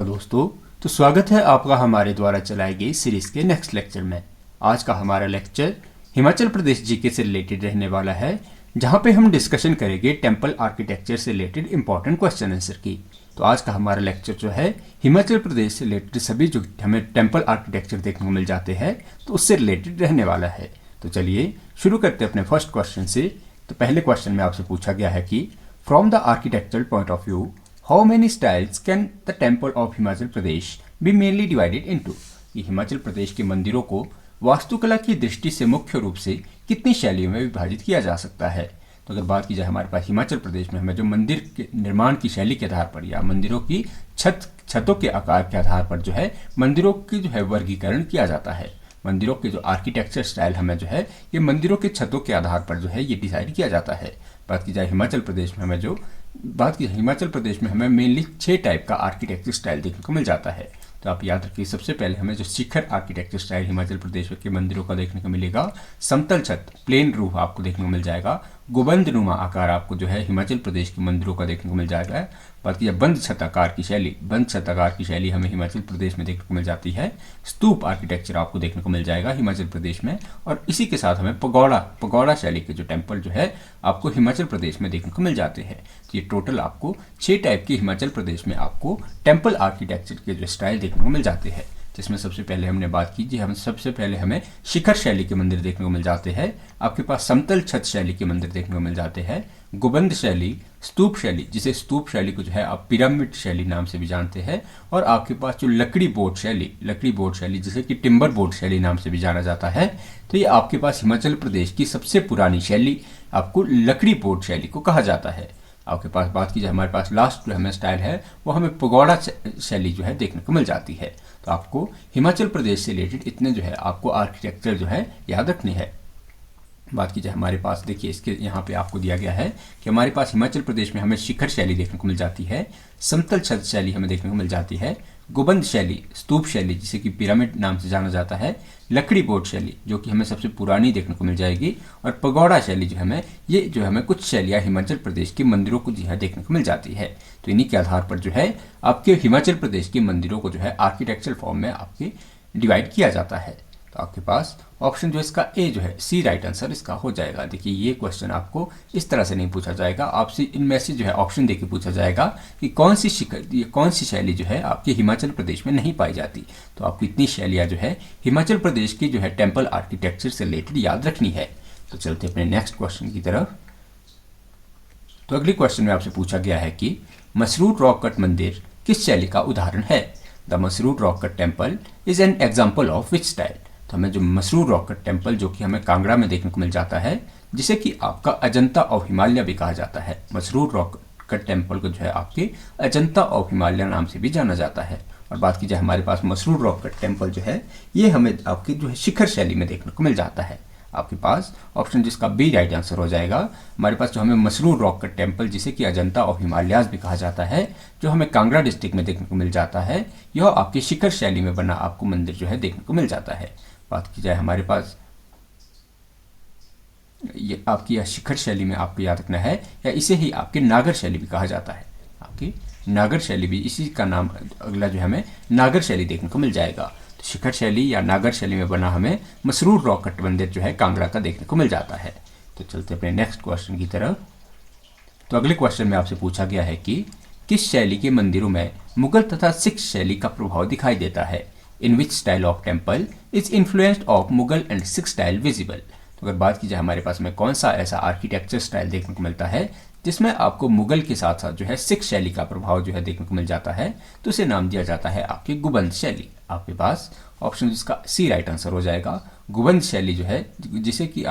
दोस्तों, तो स्वागत है आपका हमारे द्वारा चलाई गई सीरीज के नेक्स्ट लेक्चर में। आज का हमारा लेक्चर हिमाचल प्रदेश जीके से रिलेटेड रहने वाला है, जहां पे हम डिस्कशन करेंगे टेम्पल आर्किटेक्चर से रिलेटेड इंपॉर्टेंट क्वेश्चन आंसर की। तो आज का हमारा लेक्चर जो है हिमाचल प्रदेश से रिलेटेड सभी जो हमें टेम्पल आर्किटेक्चर देखने को मिल जाते हैं तो उससे रिलेटेड रहने वाला है। तो चलिए शुरू करते हैं अपने फर्स्ट क्वेश्चन से। तो पहले क्वेश्चन में आपसे पूछा गया है कि from the architectural point of view How many styles can the temple of Himachal Pradesh be mainly divided into? ये हिमाचल प्रदेश के मंदिरों को वास्तुकला की दृष्टि से मुख्य रूप से कितनी शैलियों में विभाजित किया जा सकता है। तो अगर बात की जाए हमारे पास हिमाचल प्रदेश में हमें जो मंदिर के निर्माण की शैली के आधार पर या मंदिरों की छतों के आकार के आधार पर जो है मंदिरों की जो है वर्गीकरण किया जाता है। मंदिरों के जो आर्किटेक्चर स्टाइल हमें जो है ये मंदिरों के छतों के आधार पर जो है ये डिसाइड किया जाता है। बात की जाए हिमाचल प्रदेश में हमें मेनली 6 टाइप का आर्किटेक्चर स्टाइल देखने को मिल जाता है। तो आप याद रखिए, सबसे पहले हमें जो शिखर आर्किटेक्चर स्टाइल हिमाचल प्रदेश के मंदिरों का देखने को मिलेगा। समतल छत प्लेन रूफ आपको देखने को मिल जाएगा। गुबंद नुमा आकार आपको जो है हिमाचल प्रदेश के मंदिरों का देखने को मिल जाएगा। बात की जाए बंद छत आकार की शैली हमें हिमाचल प्रदेश में देखने को मिल जाती है। स्तूप आर्किटेक्चर आपको देखने को मिल जाएगा हिमाचल प्रदेश में, और इसी के साथ हमें पगोड़ा शैली के जो टेम्पल जो है आपको हिमाचल प्रदेश में देखने को मिल जाते हैं। तो ये टोटल आपको 6 टाइप के हिमाचल प्रदेश में आपको टेम्पल आर्किटेक्चर के जो स्टाइल देखने को मिल जाते हैं, जिसमें सबसे पहले हमने बात की सबसे पहले हमें शिखर शैली के मंदिर देखने को मिल जाते हैं। आपके पास समतल छत शैली के मंदिर देखने को मिल जाते हैं। गुबंद शैली, स्तूप शैली, जिसे स्तूप शैली को जो है आप पिरामिड शैली नाम से भी जानते हैं, और आपके पास जो लकड़ी बोर्ड शैली जिसे कि टिम्बर बोर्ड शैली नाम से भी जाना जाता है। तो ये आपके पास हिमाचल प्रदेश की सबसे पुरानी शैली आपको लकड़ी बोर्ड शैली को कहा जाता है। आपके पास बात की जाए हमारे पास लास्ट जो हमें स्टाइल है वो हमें पगोड़ा शैली जो है देखने को मिल जाती है। तो आपको हिमाचल प्रदेश से रिलेटेड इतने जो है आपको आर्किटेक्चर जो है याद रखनी है। बात की जाए हमारे पास, देखिए इसके यहाँ पे आपको दिया गया है कि हमारे पास हिमाचल प्रदेश में हमें शिखर शैली देखने को मिल जाती है। समतल छत शैली हमें देखने को मिल जाती है। गुबंद शैली, स्तूप शैली जिसे कि पिरामिड नाम से जाना जाता है। लकड़ी बोर्ड शैली जो कि हमें सबसे पुरानी देखने को मिल जाएगी, और पगोड़ा शैली जो हमें कुछ शैलियाँ हिमाचल प्रदेश के मंदिरों को जो है देखने को मिल जाती है। तो इन्हीं के आधार पर जो है आपके हिमाचल प्रदेश के मंदिरों को जो है आर्किटेक्चरल फॉर्म में आपके डिवाइड किया जाता है। तो आपके पास ऑप्शन जो इसका ए जो है सी राइट आंसर इसका हो जाएगा। देखिए ये क्वेश्चन आपको इस तरह से नहीं पूछा जाएगा, आपसे इनमें से जो है ऑप्शन देके पूछा जाएगा कि कौन सी शैली जो है आपके हिमाचल प्रदेश में नहीं पाई जाती। तो आपको इतनी शैलियाँ जो है हिमाचल प्रदेश की जो है टेम्पल आर्किटेक्चर से रिलेटेड याद रखनी है। तो चलते अपने नेक्स्ट क्वेश्चन की तरफ। तो अगले क्वेश्चन में आपसे पूछा गया है कि मसरूट रॉक कट मंदिर किस शैली का उदाहरण है। The Masroor rock cut temple is an example of which style. तो हमें जो मसरूर रॉक कट टेम्पल जो कि हमें कांगड़ा में देखने को मिल जाता है, जिसे कि आपका अजंता ऑफ हिमालय भी कहा जाता है। मसरूर रॉक कट टेम्पल को जो है आपके अजंता ऑफ हिमालय नाम से भी जाना जाता है। और बात की जाए हमारे पास मसरूर रॉक कट टेम्पल जो है ये हमें आपकी जो है शिखर शैली में देखने को मिल जाता है। आपके पास ऑप्शन जिसका बी राइट आंसर हो जाएगा। हमारे पास जो हमें मसरूर रॉक कट टेम्पल जिसे कि अजंता ऑफ हिमालयाज भी कहा जाता है, जो हमें कांगड़ा डिस्ट्रिक्ट में देखने को मिल जाता है, यह आपकी शिखर शैली में बना आपको मंदिर जो है देखने को मिल जाता है। बात की जाए हमारे पास ये आपकी या शिखर शैली में आपको याद रखना है, या इसे ही आपके नागर शैली भी कहा जाता है। आपकी नागर शैली भी इसी का नाम, अगला जो हमें नागर शैली देखने को मिल जाएगा। तो शिखर शैली या नागर शैली में बना हमें मसरूर रॉक कट मंदिर जो है कांगड़ा का देखने को मिल जाता है। तो चलते अपने नेक्स्ट क्वेश्चन की तरफ। तो अगले क्वेश्चन में आपसे पूछा गया है कि किस शैली के मंदिरों में मुगल तथा सिख शैली का प्रभाव दिखाई देता है। In which style of temple is influenced of Mughal and Sikh style visible. तो अगर बात की जाए हमारे पास में कौन सा ऐसा आर्किटेक्चर स्टाइल देखने को मिलता है जिसमें आपको मुगल के साथ साथ जो है सिख शैली का प्रभाव जो है देखने को मिल जाता है, तो उसे नाम दिया जाता है आपकी गुबंद शैली। आपके पास ऑप्शन जिसका सी राइट आंसर हो जाएगा। गुबंद शैली जो है जिसे कि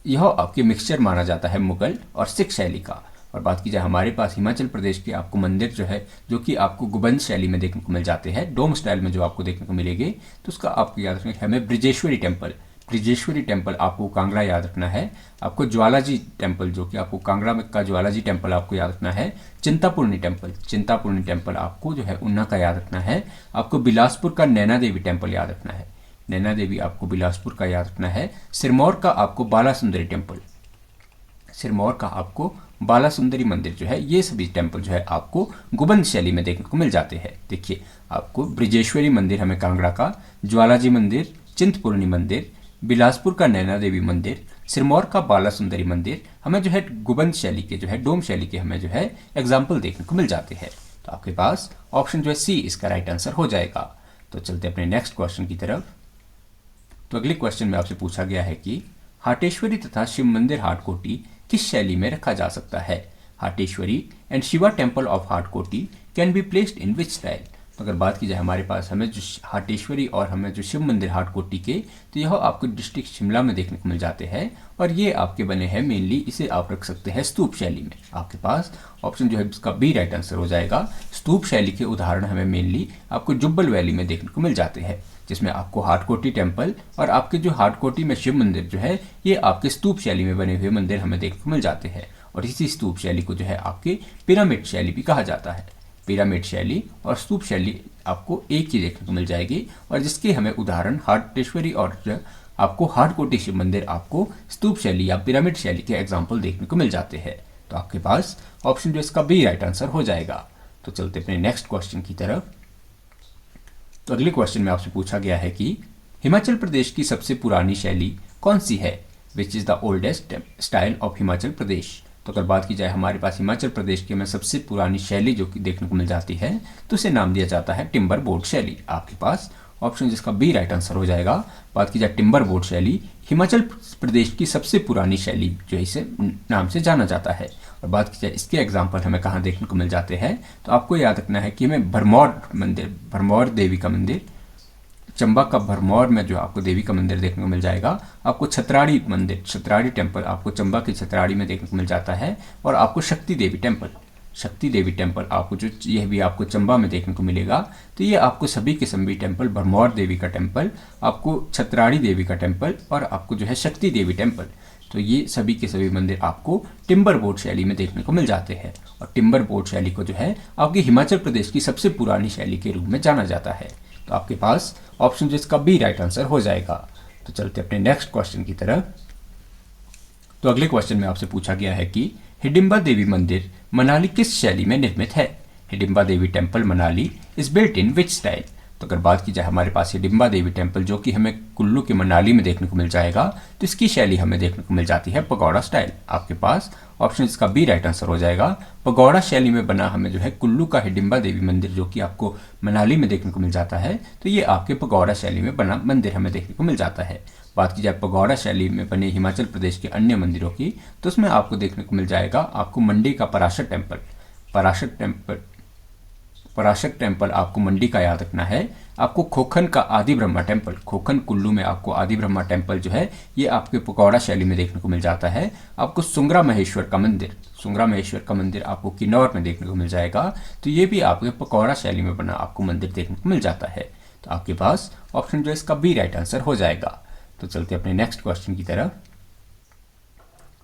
यह आपके मिक्सचर माना जाता है मुगल और सिख शैली का। और बात की जाए हमारे पास हिमाचल प्रदेश के आपको मंदिर जो है जो कि आपको गुबंद शैली में देखने को मिल जाते हैं, डोम स्टाइल में जो आपको देखने को मिलेगी, तो उसका आपको याद रखना है हमें ब्रिजेश्वरी टेम्पल आपको कांगड़ा याद रखना है। आपको ज्वालाजी टेम्पल जो कि आपको कांगड़ा में का ज्वालाजी टेम्पल आपको याद रखना है। चिंतापूर्णी टेम्पल आपको जो है उन्ना का याद रखना है। आपको बिलासपुर का नैना देवी टेम्पल याद रखना है। नैना देवी आपको बिलासपुर का याद रखना है। सिरमौर का आपको बाला सुंदरी टेम्पल बाला सुंदरी मंदिर जो है, ये सभी टेम्पल जो है आपको गुबंद शैली में देखने को मिल जाते हैं। देखिए आपको ब्रिजेश्वरी मंदिर हमें कांगड़ा का, ज्वालाजी मंदिर, चिंतपूर्णी मंदिर, बिलासपुर का नैना देवी मंदिर, सिरमौर का बाला सुंदरी मंदिर हमें जो है गुबंद शैली के जो है, डोम शैली के हमें जो है एग्जाम्पल देखने को मिल जाते हैं। तो आपके पास ऑप्शन जो है सी इसका राइट आंसर हो जाएगा। तो चलते अपने नेक्स्ट क्वेश्चन की तरफ। तो अगले क्वेश्चन में आपसे पूछा गया है कि हाटेश्वरी तथा शिव मंदिर हाटकोटी किस शैली में रखा जा सकता है। Hateshwari and Shiva temple of Hatkoti can be placed in which style. तो अगर बात की जाए हमारे पास हमें जो हाटेश्वरी और हमें जो शिव मंदिर हाटकोटी के, तो यह आपको डिस्ट्रिक्ट शिमला में देखने को मिल जाते हैं और ये आपके बने हैं मेनली, इसे आप रख सकते हैं स्तूप शैली में। आपके पास ऑप्शन जो है इसका बी राइट आंसर हो जाएगा। स्तूप शैली के उदाहरण हमें मेनली आपको जुब्बल वैली में देखने को मिल जाते हैं, जिसमें आपको हाटकोटी टेम्पल और आपके जो हाटकोटी में शिव मंदिर जो है ये आपके स्तूप शैली में बने हुए मंदिर हमें देखने को मिल जाते हैं। और इसी स्तूप शैली को जो है आपके पिरामिड शैली भी कहा जाता है। पिरामिड शैली और स्तूप शैली आपको एक ही देखने को मिल जाएगी और जिसके हमें उदाहरण हाटेश्वरी और आपको हाटकोटी शिव मंदिर आपको स्तूप शैली या पिरामिड शैली के एग्जाम्पल देखने को मिल जाते हैं। तो आपके पास ऑप्शन जो इसका बी राइट आंसर हो जाएगा। तो चलते अपने नेक्स्ट क्वेश्चन की तरफ। तो अगले क्वेश्चन में आपसे पूछा गया है कि हिमाचल प्रदेश की सबसे पुरानी शैली कौन सी है। Which is the oldest style of Himachal Pradesh. तो अगर बात की जाए हमारे पास हिमाचल प्रदेश की में सबसे पुरानी शैली जो कि देखने को मिल जाती है, तो उसे नाम दिया जाता है टिम्बर बोर्ड शैली। आपके पास ऑप्शन जिसका बी राइट आंसर हो जाएगा। बात की जाए टिम्बर बोर्ड शैली हिमाचल प्रदेश की सबसे पुरानी शैली जो इसे नाम से जाना जाता है। और बात की जाए इसके एग्जाम्पल हमें कहाँ देखने को मिल जाते हैं, तो आपको याद रखना है कि हमें भरमौर मंदिर, भरमौर देवी का मंदिर, चंबा का भरमौर में जो आपको देवी का मंदिर देखने को मिल जाएगा। आपको छतराड़ी मंदिर, छतराड़ी टेम्पल आपको चंबा की छतराड़ी में देखने को मिल जाता है। और आपको शक्ति देवी टेम्पल, शक्ति देवी टेम्पल आपको जो यह भी आपको चंबा में देखने को मिलेगा। तो ये आपको सभी के सभी टेम्पल, भरमौर देवी का टेम्पल, आपको छतराड़ी देवी का टेम्पल और आपको जो है शक्ति देवी टेम्पल, तो ये सभी के सभी मंदिर आपको टिम्बर बोर्ड शैली में देखने को मिल जाते हैं। और टिम्बर बोर्ड शैली को जो है आपके हिमाचल प्रदेश की सबसे पुरानी शैली के रूप में जाना जाता है। तो आपके पास ऑप्शन जिसका बी राइट आंसर हो जाएगा। तो चलते अपने नेक्स्ट क्वेश्चन की तरफ। तो अगले क्वेश्चन में आपसे पूछा गया है कि हिडिंबा देवी मंदिर मनाली किस शैली में निर्मित है। Hidimba Devi temple Manali is built in which style. तो अगर बात की जाए हमारे पास हिडिंबा देवी टेम्पल जो कि हमें कुल्लू के मनाली में देखने को मिल जाएगा, तो इसकी शैली हमें देखने को मिल जाती है पगौड़ा स्टाइल। आपके पास ऑप्शन इसका बी राइट आंसर हो जाएगा। पगौड़ा शैली में बना हमें जो है कुल्लू का हिडिंबा देवी मंदिर जो कि आपको मनाली में देखने को मिल जाता है, तो ये आपके पगौड़ा शैली में बना मंदिर हमें देखने को मिल जाता है। बात की जाए पगौड़ा शैली में बने हिमाचल प्रदेश के अन्य मंदिरों की, तो उसमें आपको देखने को मिल जाएगा आपको मंडी का पराशर टेम्पल, पराशर टेम्पल आपको मंडी का याद रखना है। आपको खोखन का आदि ब्रह्मा टेम्पल, खोखन कुल्लू में आपको आदि ब्रह्मा टेम्पल जो है ये आपके पगौड़ा शैली में देखने को मिल जाता है। आपको सुंगरा महेश्वर का मंदिर, सुंगरा महेश्वर का मंदिर आपको किन्नौर में देखने को मिल जाएगा, तो ये भी आपके पगौड़ा शैली में बना आपको मंदिर देखने को मिल जाता है। तो आपके पास ऑप्शन जो इसका बी राइट आंसर हो जाएगा। तो चलते अपने नेक्स्ट क्वेश्चन की तरफ।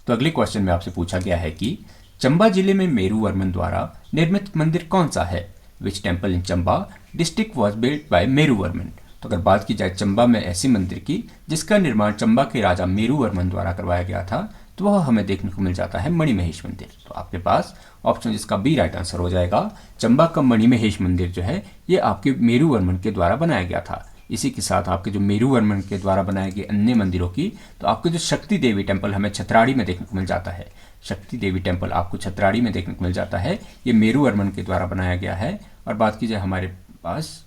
तो अगले क्वेश्चन में आपसे पूछा गया है कि चंबा जिले में मेरू वर्मन द्वारा निर्मित मंदिर कौन सा है। Which temple in Chamba district was built by Meru Varman. तो अगर बात की जाए चंबा में ऐसी मंदिर की जिसका निर्माण चंबा के राजा मेरू वर्मन द्वारा करवाया गया था, तो वह हमें देखने को मिल जाता है मणिमहेश मंदिर। तो आपके पास ऑप्शन जिसका बी राइट आंसर हो जाएगा। चंबा का मणिमहेश मंदिर जो है ये आपके मेरू वर्मन के द्वारा बनाया गया था। इसी के साथ आपके जो मेरू वर्मन के द्वारा बनाए गए अन्य मंदिरों की, तो आपके जो शक्ति देवी टेम्पल हमें छतराड़ी में देखने को मिल जाता है। शक्ति देवी टेम्पल आपको छतराड़ी में देखने को मिल जाता है, ये मेरू वर्मन के द्वारा बनाया गया है। और बात की जाए हमारे पास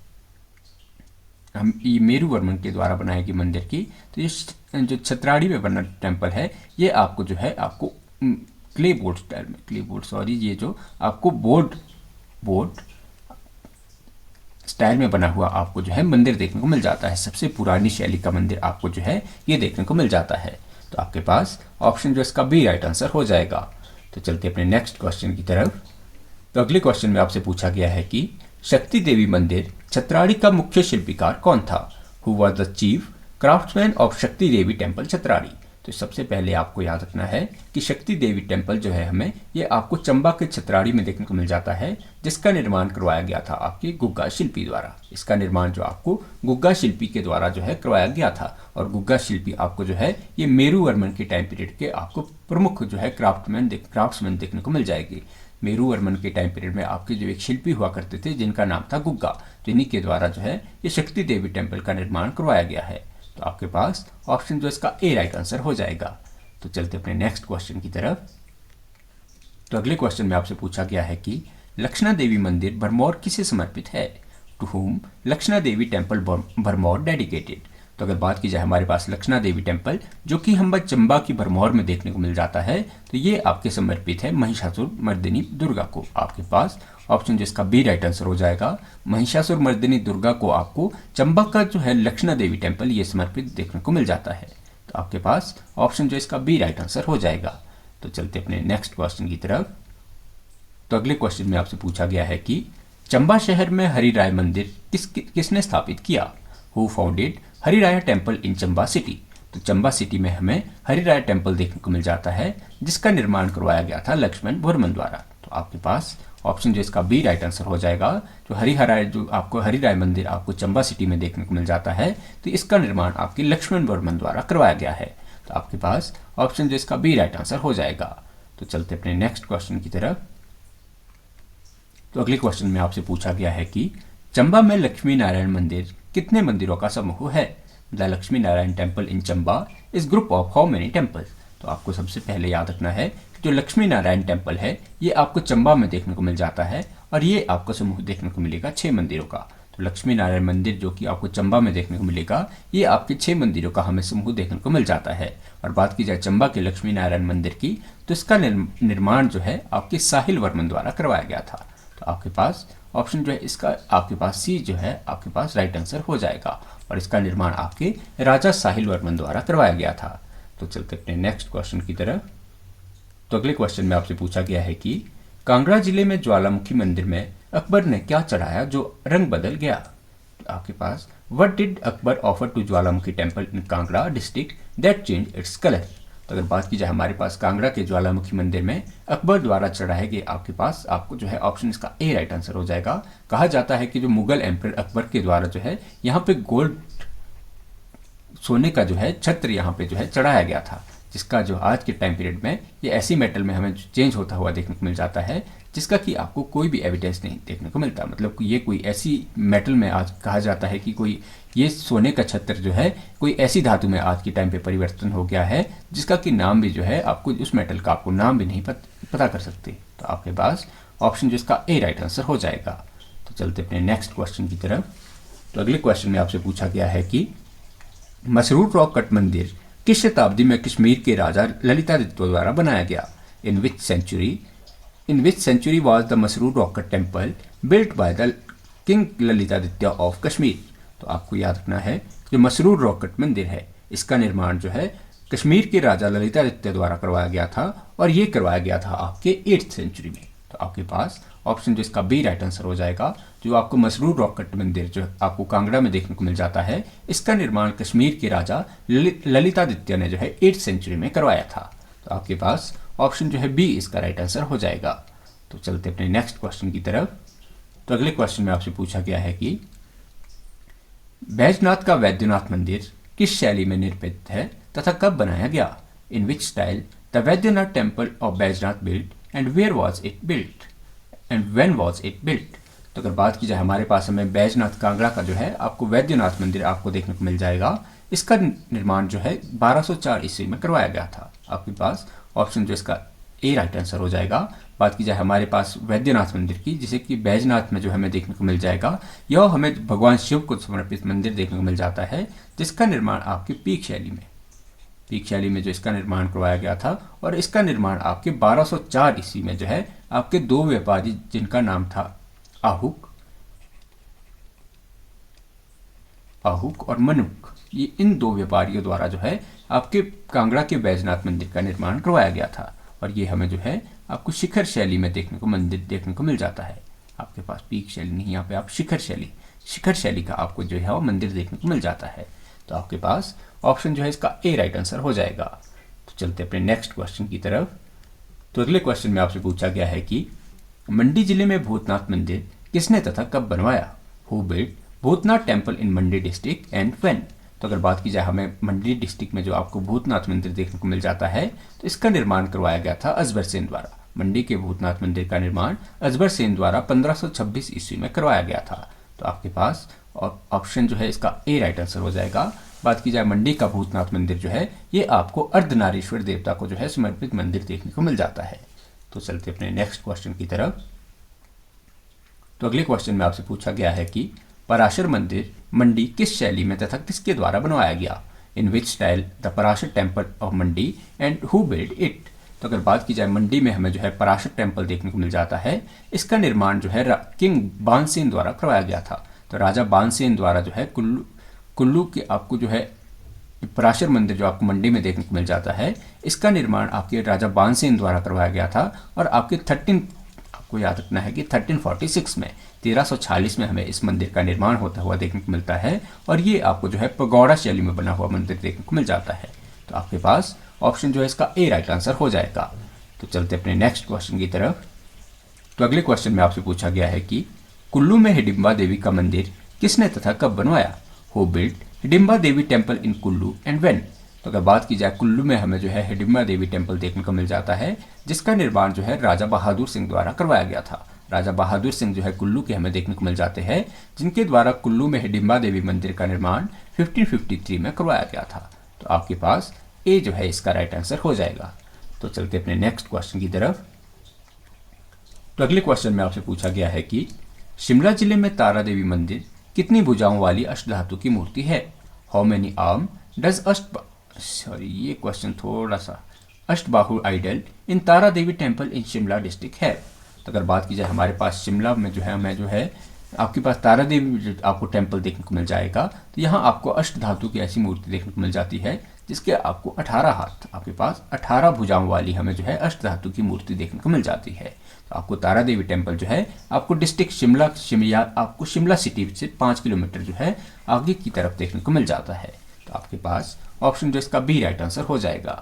हम ये मेरू वर्मन के द्वारा बनाए गए मंदिर की, तो ये जो छतराड़ी में बना टेम्पल है ये आपको जो है आपको क्ले बोर्ड स्टाइल में, क्ले बोर्ड सॉरी, ये जो आपको बोर्ड स्टाइल में बना हुआ आपको जो है मंदिर देखने को मिल जाता है। सबसे पुरानी शैली का मंदिर आपको जो है ये देखने को मिल जाता है। तो आपके पास ऑप्शन जो इसका बी राइट आंसर हो जाएगा। तो चलते अपने नेक्स्ट क्वेश्चन की तरफ। तो अगले क्वेश्चन में आपसे पूछा गया है कि शक्ति देवी मंदिर छतराड़ी का मुख्य शिल्पकार कौन था। Who was the chief craftsman of शक्ति देवी टेम्पल छतराड़ी। तो सबसे पहले आपको याद रखना है कि शक्ति देवी टेम्पल जो है हमें ये आपको चंबा के छतराड़ी में देखने को मिल जाता है, जिसका निर्माण करवाया गया था आपके गुग्गा शिल्पी द्वारा। इसका निर्माण जो आपको गुग्गा शिल्पी के द्वारा जो है करवाया गया था, और गुग्गा शिल्पी आपको जो है ये मेरू वर्मन के टाइम पीरियड के आपको प्रमुख जो है क्राफ्ट्समैन देखने को मिल जाएगी। मेरू वर्मन के टाइम पीरियड में आपके जो एक शिल्पी हुआ करते थे जिनका नाम था गुग्गा, तो इन्हीं के द्वारा जो है ये शक्ति देवी टेम्पल का निर्माण करवाया गया है। तो आपके पास ऑप्शन जो इसका ए राइट आंसर हो जाएगा। तो चलते अपने नेक्स्ट क्वेश्चन की तरफ। तो अगले क्वेश्चन में आपसे पूछा गया है कि लक्षणा देवी मंदिर भरमौर किसे समर्पित है? To whom Lakshana Devi temple Bharmour dedicated. तो अगर बात की जाए हमारे पास लक्षणा देवी टेम्पल जो कि हम चंबा की भरमौर में देखने को मिल जाता है, तो ये आपके समर्पित है महिषासुर मर्दिनी दुर्गा को। आपके पास ऑप्शन जिसका बी राइट आंसर हो जाएगा। महिषासुर मर्दिनी दुर्गा को आपको चंबा का जो है लक्षणा देवी टेम्पल ये समर्पित देखने को मिल जाता है। तो आपके पास ऑप्शन जो इसका बी राइट आंसर हो जाएगा। तो चलते अपने नेक्स्ट क्वेश्चन की तरफ। तो अगले क्वेश्चन में आपसे पूछा गया है कि चंबा शहर में हरिराय मंदिर किसने स्थापित किया? Who founded Hari Rai temple in Chamba city. तो चंबा सिटी में हमें हरिराय टेम्पल देखने को मिल जाता है, जिसका निर्माण करवाया गया था लक्ष्मण वर्मन द्वारा। तो आपके पास ऑप्शन जो इसका बी राइट आंसर हो जाएगा। जो आपको हरिराय मंदिर आपको चंबा सिटी में देखने को मिल जाता है, तो इसका निर्माण आपके लक्ष्मण वर्मन द्वारा करवाया गया है। तो आपके पास ऑप्शन जो इसका बी राइट आंसर हो जाएगा। तो चलते अपने नेक्स्ट क्वेश्चन की तरफ। तो अगले क्वेश्चन में आपसे पूछा गया है कि चंबा में लक्ष्मी नारायण मंदिर कितने मंदिरों का समूह है? The Lakshmi Narayan temple in Chamba is group of how many temples. तो आपको सबसे पहले याद रखना है कि जो लक्ष्मी नारायण टेम्पल है ये आपको चंबा में देखने को मिल जाता है, और ये आपको समूह देखने को मिलेगा 6 मंदिरों का। तो लक्ष्मी नारायण मंदिर जो कि आपको चंबा में देखने को मिलेगा, ये आपके 6 मंदिरों का हमें समूह देखने को मिल जाता है। और बात की जाए चंबा के लक्ष्मी नारायण मंदिर की, तो इसका निर्माण जो है आपके साहिल वर्मन द्वारा करवाया गया था। तो आपके पास ऑप्शन जो है इसका आपके पास सी जो है आपके पास राइट आंसर हो जाएगा, और इसका निर्माण आपके राजा साहिल वर्मन द्वारा करवाया गया था। तो चलते अपने नेक्स्ट क्वेश्चन की तरफ। तो अगले क्वेश्चन में आपसे पूछा गया है कि कांगड़ा जिले में ज्वालामुखी मंदिर में अकबर ने क्या चढ़ाया जो रंग बदल गया? तो आपके पास what did Akbar offer to Jwalamukhi temple in Kangra district that change its colour? तो अगर बात की जाए हमारे पास कांगड़ा के ज्वालामुखी मंदिर में अकबर द्वारा चढ़ाए गए आपके पास आपको जो है ऑप्शन इसका ए राइट आंसर हो जाएगा। कहा जाता है कि जो मुगल एम्परर अकबर के द्वारा जो है यहाँ पे गोल्ड सोने का जो है छत्र यहाँ पे जो है चढ़ाया गया था, जिसका जो आज के टाइम पीरियड में ये ऐसी मेटल में हमें चेंज होता हुआ देखने को मिल जाता है, जिसका कि आपको कोई भी एविडेंस नहीं देखने को मिलता। मतलब ये कोई ऐसी मेटल में आज कहा जाता है कि कोई ये सोने का छत्र जो है कोई ऐसी धातु में आज के टाइम पे परिवर्तन हो गया है, जिसका कि नाम भी जो है आपको उस मेटल का आपको नाम भी नहीं पता कर सकते। तो आपके पास ऑप्शन जिसका ए राइट आंसर हो जाएगा। तो चलते अपने नेक्स्ट क्वेश्चन की तरफ। तो अगले क्वेश्चन में आपसे पूछा गया है कि मसरूर रॉक कट मंदिर किस शताब्दी में कश्मीर के राजा ललितादित्य द्वारा बनाया गया? In which century was the Masroor rock cut temple built by the king Lalitaditya of Kashmir? तो आपको याद रखना है जो मसरूर रॉक कट मंदिर है इसका निर्माण जो है कश्मीर के राजा ललितादित्य द्वारा करवाया गया था, और ये करवाया गया था आपके 8th सेंचुरी में। तो आपके पास ऑप्शन जो इसका बी राइट आंसर हो जाएगा। जो आपको मसरूर रॉक कट मंदिर जो आपको कांगड़ा में देखने को मिल जाता है, इसका निर्माण कश्मीर के राजा ललितादित्य ने जो है 8th सेंचुरी में करवाया था। तो आपके पास ऑप्शन जो है बी इसका राइट आंसर हो जाएगा। तो चलते अपने नेक्स्ट क्वेश्चन की तरफ। तो अगले क्वेश्चन में आपसे पूछा गया है कि बैजनाथ का वैद्यनाथ मंदिर किस शैली में निर्मित है तथा कब बनाया गया? In which style the Vaidyanath temple of Baijnath built and where was it built and when was it built? तो अगर बात की जाए हमारे पास हमें बैजनाथ कांगड़ा का जो है आपको वैद्यनाथ मंदिर आपको देखने को मिल जाएगा। इसका निर्माण जो है 1204 ईस्वी में करवाया गया था। आपके पास ऑप्शन जो इसका ए राइट आंसर हो जाएगा। बात की जाए हमारे पास वैद्यनाथ मंदिर की, जिसे कि बैजनाथ में जो हमें देखने को मिल जाएगा, यह हमें भगवान शिव को समर्पित मंदिर देखने को मिल जाता है, जिसका निर्माण आपकी पीक शैली में जो इसका निर्माण करवाया गया था। और इसका निर्माण आपके 1204 ईस्वी में जो है आपके 2 व्यापारी जिनका नाम था आहुक और मनुक, ये इन 2 व्यापारियों द्वारा जो है आपके कांगड़ा के बैजनाथ मंदिर का निर्माण करवाया गया था। और ये हमें जो है आपको शिखर शैली में मंदिर देखने को मिल जाता है। आपके पास पीक शैली नहीं, यहाँ पे आप शिखर शैली का आपको जो है वो मंदिर देखने को मिल जाता है। तो आपके पास ऑप्शन जो है इसका ए राइट आंसर हो जाएगा। तो चलते अपने नेक्स्ट क्वेश्चन की तरफ। तो अगले क्वेश्चन में आपसे पूछा गया है कि मंडी जिले में भूतनाथ मंदिर किसने तथा कब बनवाया? Who built Bhutnath temple in Mandi district and when? तो अगर बात की जाए हमें मंडी डिस्ट्रिक्ट में जो आपको भूतनाथ मंदिर देखने को मिल जाता है, तो इसका निर्माण करवाया गया था अजबर सेन द्वारा। मंडी के भूतनाथ मंदिर का निर्माण अजबर सेन द्वारा 1526 ईस्वी में करवाया गया था। तो आपके पास ऑप्शन जो है इसका ए राइट आंसर हो जाएगा। बात की जाए मंडी का भूतनाथ मंदिर जो है ये आपको अर्धनारीश्वर देवता को जो है समर्पित मंदिर देखने को मिल जाता है। तो चलते अपने नेक्स्ट क्वेश्चन की तरफ। तो अगले क्वेश्चन में आपसे पूछा गया है कि पराशर मंदिर मंडी किस शैली में तथा किसके द्वारा बनवाया गया? In which style the Parashar temple of Mandi and who build it? तो अगर बात की जाए मंडी में हमें जो है पराशर टेम्पल देखने को मिल जाता है, इसका निर्माण जो है किंग बानसेन द्वारा करवाया गया था। तो राजा बानसेन द्वारा जो है कुल्लू के आपको जो है पराशर मंदिर जो आपको मंडी में देखने को मिल जाता है, इसका निर्माण आपके राजा बानसेन द्वारा करवाया गया था। और आपके आपको याद रखना है कि 1346 में 1346 में हमें इस मंदिर का निर्माण होता हुआ देखने को मिलता है। और ये आपको जो है पगोड़ा शैली में बना हुआ मंदिर देखने को मिल जाता है। तो आपके पास ऑप्शन जो है इसका ए राइट आंसर हो जाएगा। तो चलते अपने नेक्स्ट क्वेश्चन की तरफ। तो अगले क्वेश्चन में आपसे पूछा गया है कि कुल्लू में हिडिंबा देवी का मंदिर किसने तथा कब बनवाया? Who built Hidimba Devi temple in Kullu and when? तो अगर बात की जाए कुल्लू में हमें जो है हिडिंबा देवी टेम्पल देखने को मिल जाता है, जिसका निर्माण जो है राजा बहादुर सिंह द्वारा करवाया गया था। राजा बहादुर सिंह जो है कुल्लू के हमें देखने को मिल जाते हैं, जिनके द्वारा कुल्लू में हिडिंबा देवी मंदिर का निर्माण 1553 में करवाया गया था। तो आपके पास ए जो है इसका राइट आंसर हो जाएगा। तो चलते अपने नेक्स्ट क्वेश्चन की तरफ। तो अगले क्वेश्चन में आपसे पूछा गया है कि शिमला जिले में तारा देवी मंदिर कितनी भुजाओं वाली अष्टधातु की मूर्ति है? हाउ मेनी आर्म डज ये क्वेश्चन थोड़ा सा Ashtabahu idol in Tara Devi temple in Shimla district है। तो अगर बात की जाए हमारे पास शिमला में जो है हमें जो है आपके पास तारा देवी आपको टेम्पल देखने को मिल जाएगा। तो यहाँ आपको अष्टधातु की ऐसी मूर्ति देखने को मिल जाती है जिसके आपको 18 हाथ, आपके पास 18 भुजाओं वाली हमें जो है अष्टधातु की मूर्ति देखने को मिल जाती है। तो आपको तारा देवी टेम्पल जो है आपको डिस्ट्रिक्ट शिमला आपको शिमला सिटी से 5 किलोमीटर जो है आगे की तरफ देखने को मिल जाता है। तो आपके पास ऑप्शन जो इसका बी राइट आंसर हो जाएगा।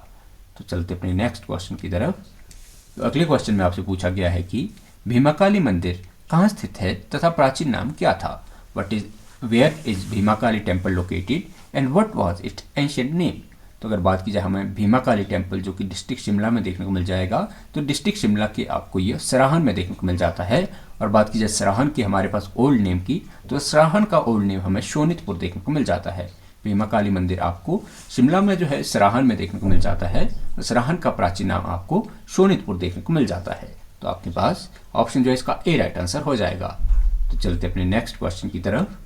तो चलते अपने नेक्स्ट क्वेश्चन की तरफ। तो अगले क्वेश्चन में आपसे पूछा गया है कि भीमाकाली मंदिर कहाँ स्थित है तथा प्राचीन नाम क्या था? Where is Bhimakali temple located and what was it ancient name? तो अगर बात की जाए हमें भीमाकाली टेम्पल जो कि डिस्ट्रिक्ट शिमला में देखने को मिल जाएगा, तो डिस्ट्रिक्ट शिमला के आपको ये सराहन में देखने को मिल जाता है। और बात की जाए सराहन की हमारे पास ओल्ड नेम की, तो सराहन का ओल्ड नेम हमें शोनितपुर देखने को मिल जाता है। भीमाकाली मंदिर आपको शिमला में जो है सराहन में देखने को मिल जाता है। सराहन का प्राचीन नाम आपको शोनितपुर देखने को मिल जाता है। तो आपके पास ऑप्शन जो है इसका ए राइट आंसर हो जाएगा। तो चलते अपने नेक्स्ट क्वेश्चन की तरफ।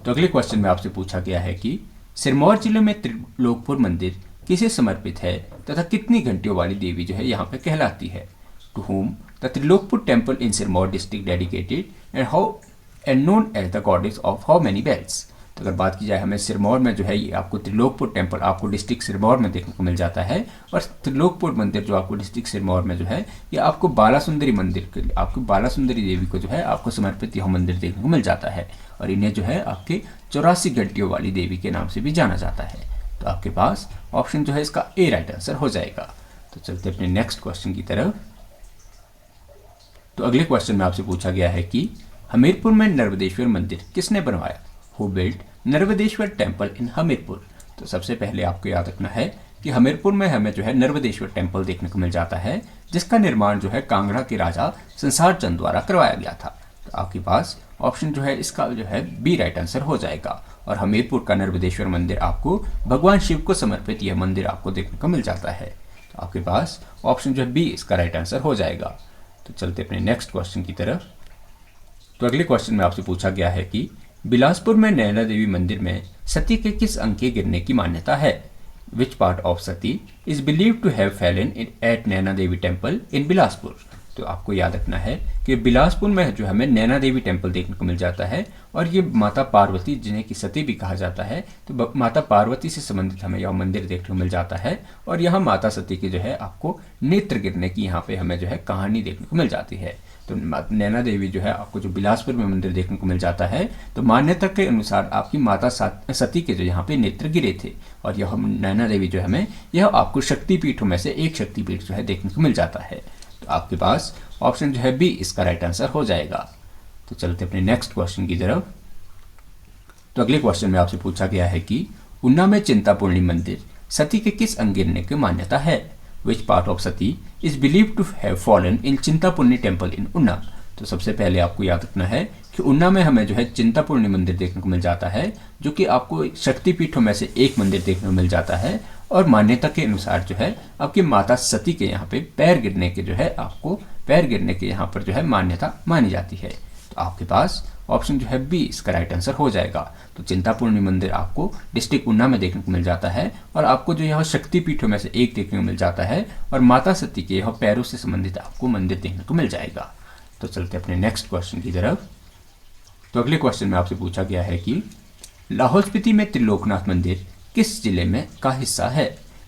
तो अगले क्वेश्चन में आपसे पूछा गया है कि सिरमौर जिले में त्रिलोकपुर मंदिर किसे समर्पित है तथा कितनी घंटियों वाली देवी जो है यहाँ पे कहलाती है? To whom the Trilokpur temple in Sirmaur district dedicated and known as the goddess of how many bells? तो अगर बात की जाए हमें सिरमौर में जो है ये आपको त्रिलोकपुर टेम्पल आपको डिस्ट्रिक्ट सिरमौर में देखने को मिल जाता है। और त्रिलोकपुर मंदिर जो आपको डिस्ट्रिक्ट सिरमौर में जो है ये आपको बालासुंदरी मंदिर के आपको बालासुंदरी देवी को जो है आपको समर्पित यह मंदिर देखने को मिल जाता है। और इन्हें जो है आपके 84 घंटियों वाली देवी के नाम से भी जाना जाता है। तो आपके पास ऑप्शन जो है इसका ए राइट आंसर हो जाएगा। तो चलते अपने नेक्स्ट क्वेश्चन की तरफ। तो अगले क्वेश्चन में आपसे पूछा गया है कि हमीरपुर में नर्मदेश्वर मंदिर किसने बनवाया? Who built Narmadeshwar temple in Hamirpur? तो सबसे पहले आपको याद रखना है कि हमीरपुर में हमें जो है नर्मदेश्वर टेम्पल देखने को मिल जाता है, जिसका निर्माण जो है कांगड़ा के राजा संसार चंद द्वारा करवाया गया था। तो आपके पास ऑप्शन जो है इसका जो है बी राइट आंसर हो जाएगा। और हमीरपुर का नर्मदेश्वर मंदिर आपको भगवान शिव को समर्पित यह मंदिर आपको देखने को मिल जाता है। तो आपके पास ऑप्शन जो है बी इसका राइट आंसर हो जाएगा। तो चलते अपने नेक्स्ट क्वेश्चन की तरफ। तो अगले क्वेश्चन में आपसे पूछा गया है कि बिलासपुर में नैना देवी मंदिर में सती के किस अंग के गिरने की मान्यता है? Which part of Sati is believed to have fallen at Naina Devi temple in Bilaspur? तो आपको याद रखना है कि बिलासपुर में जो हमें नैना देवी टेम्पल देखने को मिल जाता है और ये माता पार्वती जिन्हें कि सती भी कहा जाता है, तो माता पार्वती से संबंधित हमें यह मंदिर देखने को मिल जाता है। और यहाँ माता सती के जो है आपको नेत्र गिरने की यहाँ पे हमें जो है कहानी देखने को मिल जाती है। तो नैना देवी जो है आपको जो बिलासपुर में मंदिर देखने को मिल जाता है, तो मान्यता के अनुसार आपकी माता सती के जो यहाँ पे नेत्र गिरे थे, और यह नैना देवी जो हमें यह आपको शक्तिपीठों में से एक शक्तिपीठ जो है देखने को मिल जाता है। तो आपके पास ऑप्शन जो है बी इसका राइट आंसर हो जाएगा। तो चलते अपने नेक्स्ट क्वेश्चन की तरफ। तो अगले क्वेश्चन में आपसे पूछा गया है कि उन्ना में चिंतापूर्णी मंदिर सती के किस अंग गिरने की मान्यता है? Which part of Sati is believe to have fallen in Chintpurni temple in Una? तो सबसे पहले आपको याद रखना है कि उन्ना में हमें जो है चिंतापूर्णी मंदिर देखने को मिल जाता है, जो कि आपको शक्तिपीठों में से एक मंदिर देखने को मिल जाता है, और मान्यता के अनुसार जो है आपकी माता सती के यहाँ पे पैर गिरने के जो है आपको पैर गिरने के यहाँ पर जो है मान्यता मानी जाती है। तो आपके पास ऑप्शन जो है बी इसका राइट आंसर हो जाएगा। तो चिंतापूर्णी मंदिर आपको डिस्ट्रिक्ट उन्ना में देखने को मिल जाता है, और आपको जो यह शक्तिपीठों में से एक देखने को मिल जाता है, और माता सती के यह पैरों से संबंधित आपको मंदिर देखने को मिल जाएगा। तो चलते अपने नेक्स्ट क्वेश्चन की तरफ। तो अगले क्वेश्चन में आपसे पूछा गया है कि लाहौल स्पीति में त्रिलोकनाथ मंदिर किस जिले में का हिस्सा है?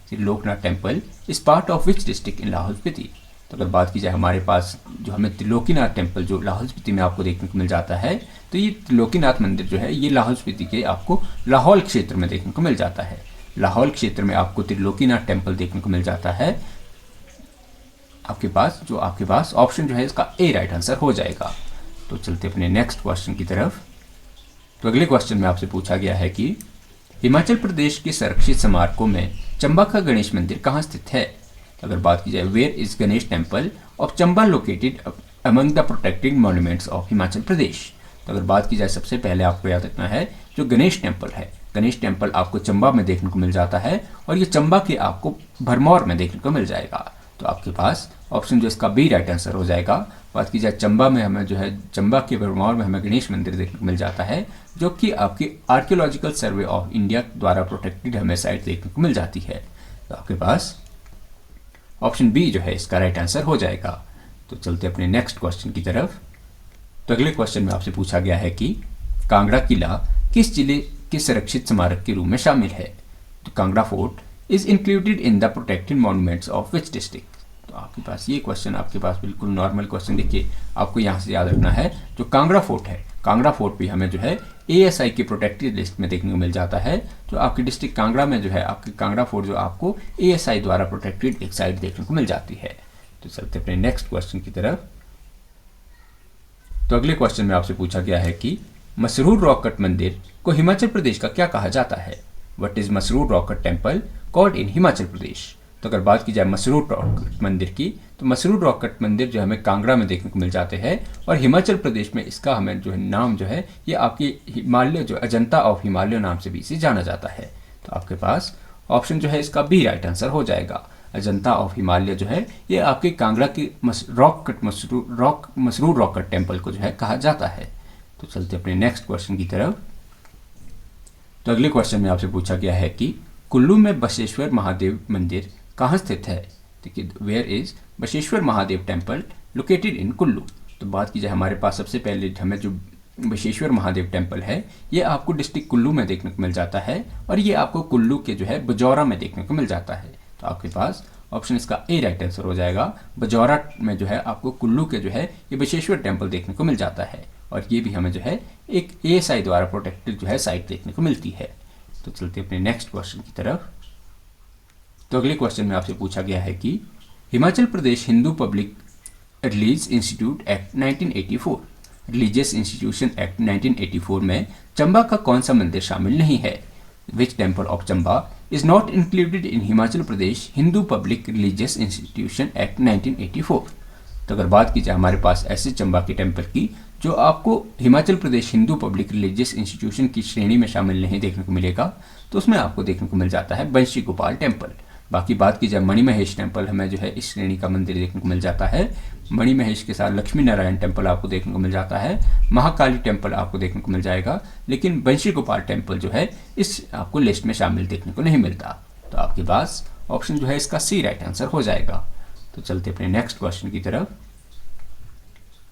Triloknath temple is part of which district in Lahaul Spiti? तो अगर बात की जाए हमारे पास जो हमें त्रिलोकीनाथ टेम्पल जो लाहौल स्पीति में आपको देखने को मिल जाता है, तो ये त्रिलोकीनाथ मंदिर जो है ये लाहौल स्पीति के आपको लाहौल क्षेत्र में देखने को मिल जाता है। लाहौल क्षेत्र में आपको त्रिलोकीनाथ टेम्पल देखने को मिल जाता है। आपके पास ऑप्शन जो है इसका ए राइट आंसर हो जाएगा। तो चलते अपने नेक्स्ट क्वेश्चन की तरफ। तो अगले क्वेश्चन में आपसे पूछा गया है कि हिमाचल प्रदेश के संरक्षित स्मारकों में चंबा का गणेश मंदिर कहाँ स्थित है? अगर बात की जाए where is Ganesh temple of Chamba located among the protected monuments of Himachal Pradesh? तो अगर बात की जाए सबसे पहले आपको याद रखना है जो गणेश टेम्पल है, गणेश टेम्पल आपको चंबा में देखने को मिल जाता है, और ये चंबा के आपको भरमौर में देखने को मिल जाएगा। तो आपके पास ऑप्शन जो इसका बी राइट आंसर हो जाएगा। बात की जाए चंबा में हमें जो है चंबा के भरमौर में हमें गणेश मंदिर देखने को मिल जाता है, जो कि आपकी आर्कियोलॉजिकल सर्वे ऑफ इंडिया द्वारा प्रोटेक्टेड हमें साइट देखने को मिल जाती है। तो आपके पास ऑप्शन बी जो है इसका राइट आंसर हो जाएगा। तो चलते अपने नेक्स्ट क्वेश्चन की तरफ। तो अगले क्वेश्चन में आपसे पूछा गया है कि कांगड़ा किला किस जिले के संरक्षित स्मारक के रूप में शामिल है? तो Kangra fort is included in the protected monuments of which district? तो आपके पास ये क्वेश्चन आपके पास बिल्कुल नॉर्मल क्वेश्चन देखिए, आपको यहाँ से याद रखना है जो कांगड़ा फोर्ट है, कांगड़ा फोर्ट भी हमें जो है ASI की प्रोटेक्टेड लिस्ट में देखने को मिल जाता है। जो आपकी डिस्ट्रिक्ट कांगड़ा में जो है आपकी कांगड़ा फोर्ट जो आपको ASI द्वारा प्रोटेक्टेड एक साइट देखने को मिल जाती है। तो चलते अपने नेक्स्ट क्वेश्चन की तरफ। तो अगले क्वेश्चन में आपसे पूछा गया है कि मसरूर रॉक कट मंदिर को हिमाचल प्रदेश का क्या कहा जाता है? What is Masroor rock cut temple called in Himachal Pradesh? तो अगर बात की जाए मसरूर रॉक कट मंदिर की, तो मसरूर रॉक कट मंदिर जो हमें कांगड़ा में देखने को मिल जाते हैं, और हिमाचल प्रदेश में इसका हमें जो है नाम जो है ये आपकी हिमालय जो अजंता ऑफ हिमालय नाम से भी इसे जाना जाता है। तो आपके पास ऑप्शन जो है इसका बी राइट आंसर हो जाएगा। अजंता ऑफ हिमालय जो है ये आपके कांगड़ा की मसरूर रॉक कट टेम्पल को जो है कहा जाता है। तो चलते अपने नेक्स्ट क्वेश्चन की तरफ। तो अगले क्वेश्चन में आपसे पूछा गया है कि कुल्लू में बसवेश्वर महादेव मंदिर कहाँ स्थित है? देखिए where is Basaveshwar Mahadev temple located in Kullu? तो बात की जाए हमारे पास सबसे पहले हमें जो बसवेश्वर महादेव टेम्पल है ये आपको डिस्ट्रिक्ट कुल्लू में देखने को मिल जाता है, और ये आपको कुल्लू के जो है बजौरा में देखने को मिल जाता है। तो आपके पास ऑप्शन इसका ए राइट आंसर हो जाएगा। बजौरा में जो है आपको कुल्लू के जो है ये बसवेश्वर टेम्पल देखने को मिल जाता है, और ये भी हमें जो है एक ASI द्वारा प्रोटेक्टेड जो है साइट देखने को मिलती है। तो चलते अपने नेक्स्ट क्वेश्चन की तरफ। तो अगले क्वेश्चन में आपसे पूछा गया है कि Himachal Pradesh Hindu public release institute act 1984 religious institution act 1984 में चंबा का कौन सा मंदिर शामिल नहीं है? Which temple of Chamba is not included in Himachal Pradesh Hindu public religious institution act 1984? तो अगर बात की जाए हमारे पास ऐसे चंबा के टेम्पल की जो आपको Himachal Pradesh Hindu public religious institution की श्रेणी में शामिल नहीं देखने को मिलेगा, तो उसमें आपको देखने को मिल जाता है बंशी गोपाल टेम्पल। बाकी बात की जाए मणिमहेश टेम्पल हमें जो है इस श्रेणी का मंदिर देखने को मिल जाता है। मणिमहेश के साथ लक्ष्मी नारायण टेम्पल आपको देखने को मिल जाता है, महाकाली टेम्पल आपको देखने को मिल जाएगा, लेकिन बंशी गोपाल टेम्पल जो है इस आपको लिस्ट में शामिल देखने को नहीं मिलता। तो आपके पास ऑप्शन जो है इसका सी राइट आंसर हो जाएगा। तो चलते अपने नेक्स्ट क्वेश्चन की तरफ।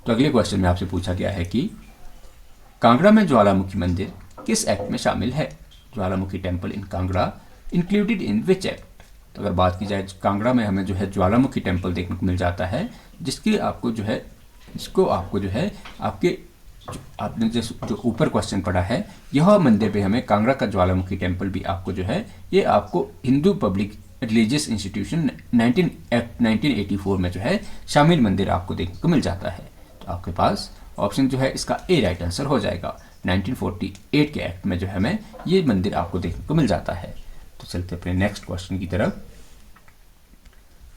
तो अगले क्वेश्चन में आपसे पूछा गया है कि कांगड़ा में ज्वालामुखी मंदिर किस एक्ट में शामिल है? ज्वालामुखी temple in Kangra included in which act? तो अगर बात की जाए कांगड़ा में हमें जो है ज्वालामुखी टेम्पल देखने को मिल जाता है, जिसकी आपको जो है इसको आपको जो है आपके आपने जो ऊपर क्वेश्चन पढ़ा है, यह मंदिर पे हमें कांगड़ा का ज्वालामुखी टेम्पल भी आपको जो है ये आपको हिंदू पब्लिक रिलीजियस इंस्टीट्यूशन 1984 में जो है शामिल मंदिर आपको देखने को मिल जाता है। तो आपके पास ऑप्शन जो है इसका ए राइट आंसर हो जाएगा। 1948 के एक्ट में जो है हमें ये मंदिर आपको देखने को मिल जाता है। तो चलते अपने नेक्स्ट क्वेश्चन की तरफ।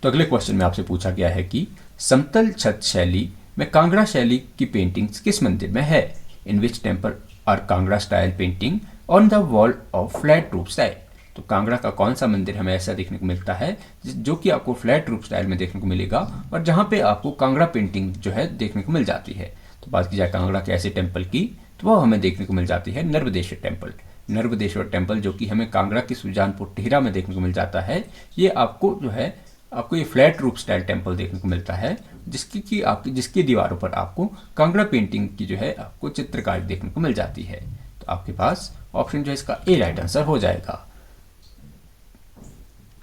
तो अगले क्वेश्चन में आपसे पूछा गया है कि समतल छत शैली में कांगड़ा शैली की पेंटिंग्स किस मंदिर में है? In which temple are Kangra style painting on the wall of flat roof style. तो कांगड़ा का कौन सा मंदिर हमें ऐसा देखने को मिलता है जो कि आपको फ्लैट रूफ स्टाइल में देखने को मिलेगा और जहां पे आपको कांगड़ा पेंटिंग जो है देखने को मिल जाती है। तो बात की जाए कांगड़ा के ऐसे टेम्पल की, तो वो हमें देखने को मिल जाती है नर्मदेश्वर टेम्पल। नर्मदेश्वर टेम्पल जो कि हमें कांगड़ा के सुजानपुर टिहरा में देखने को मिल जाता है, ये आपको जो है आपको ये फ्लैट रूफ स्टाइल टेम्पल देखने को मिलता है, जिसकी दीवारों पर आपको कांगड़ा पेंटिंग की जो है आपको चित्रकारी देखने को मिल जाती है। तो आपके पास ऑप्शन जो है इसका ए राइट आंसर हो जाएगा।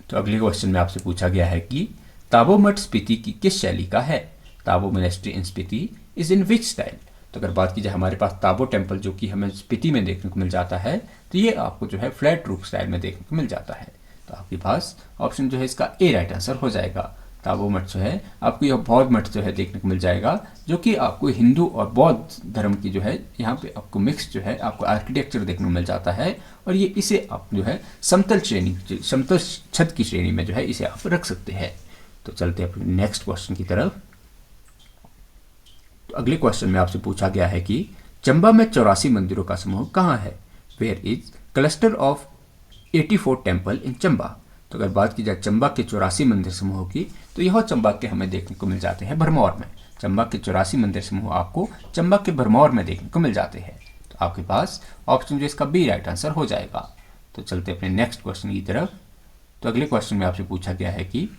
तो अगले क्वेश्चन में आपसे पूछा गया है कि ताबो मठ स्पीति की किस शैली का है? Tabo monastery in Spiti is in which style. तो अगर बात की जाए हमारे पास ताबो टेम्पल जो कि हमें स्पीति में देखने को मिल जाता है, तो ये आपको जो है फ्लैट रूफ स्टाइल में देखने को मिल जाता है। तो आपके पास ऑप्शन जो है इसका ए राइट आंसर हो जाएगा। ताबो मठ जो है आपको यह बौद्ध मठ जो है देखने को मिल जाएगा, जो कि आपको हिंदू और बौद्ध धर्म की जो है यहाँ पे आपको मिक्स जो है आपको आर्किटेक्चर देखने को मिल जाता है और ये इसे आप जो है समतल छत की श्रेणी में जो है इसे आप रख सकते हैं। तो चलते हैं अपने नेक्स्ट क्वेश्चन की तरफ। तो अगले क्वेश्चन में आपसे पूछा गया है कि चंबा में 84 मंदिरों का समूह कहाँ है? Where is cluster of 84 temple in Chamba. तो अगर बात की जाए चंबा के 84 मंदिर समूह की, तो यह चंबा के हमें देखने को मिल जाते हैं भरमौर में। चंबा के 84 मंदिर समूह आपको चंबा के भरमौर में देखने को मिल जाते हैं। तो आपके पास ऑप्शन जो इसका बी राइट आंसर हो जाएगा। तो चलते अपने नेक्स्ट क्वेश्चन की तरफ। तो अगले क्वेश्चन में आपसे पूछा गया है कि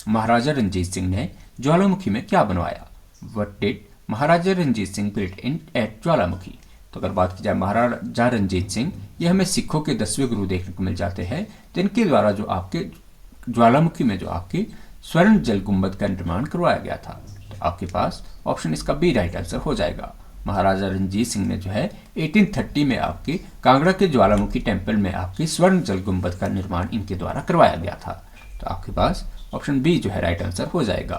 महाराजा रंजीत सिंह ने ज्वालामुखी में क्या बनवाया? What did Maharaja Ranjit Singh built in at Jwalamukhi. तो अगर बात की जाए महाराजा रंजीत सिंह, ये हमें सिखों के 10वें गुरु देखने को मिल जाते हैं, जिनके द्वारा जो आपके ज्वालामुखी में जो आपके स्वर्ण जल गुंबद का निर्माण करवाया गया था। तो आपके पास ऑप्शन इसका बी राइट आंसर हो जाएगा। महाराजा रंजीत सिंह ने जो है 1830 में आपके कांगड़ा के ज्वालामुखी टेम्पल में आपके स्वर्ण जल गुंबद का निर्माण इनके द्वारा करवाया गया था। तो आपके पास ऑप्शन बी जो है राइट आंसर हो जाएगा।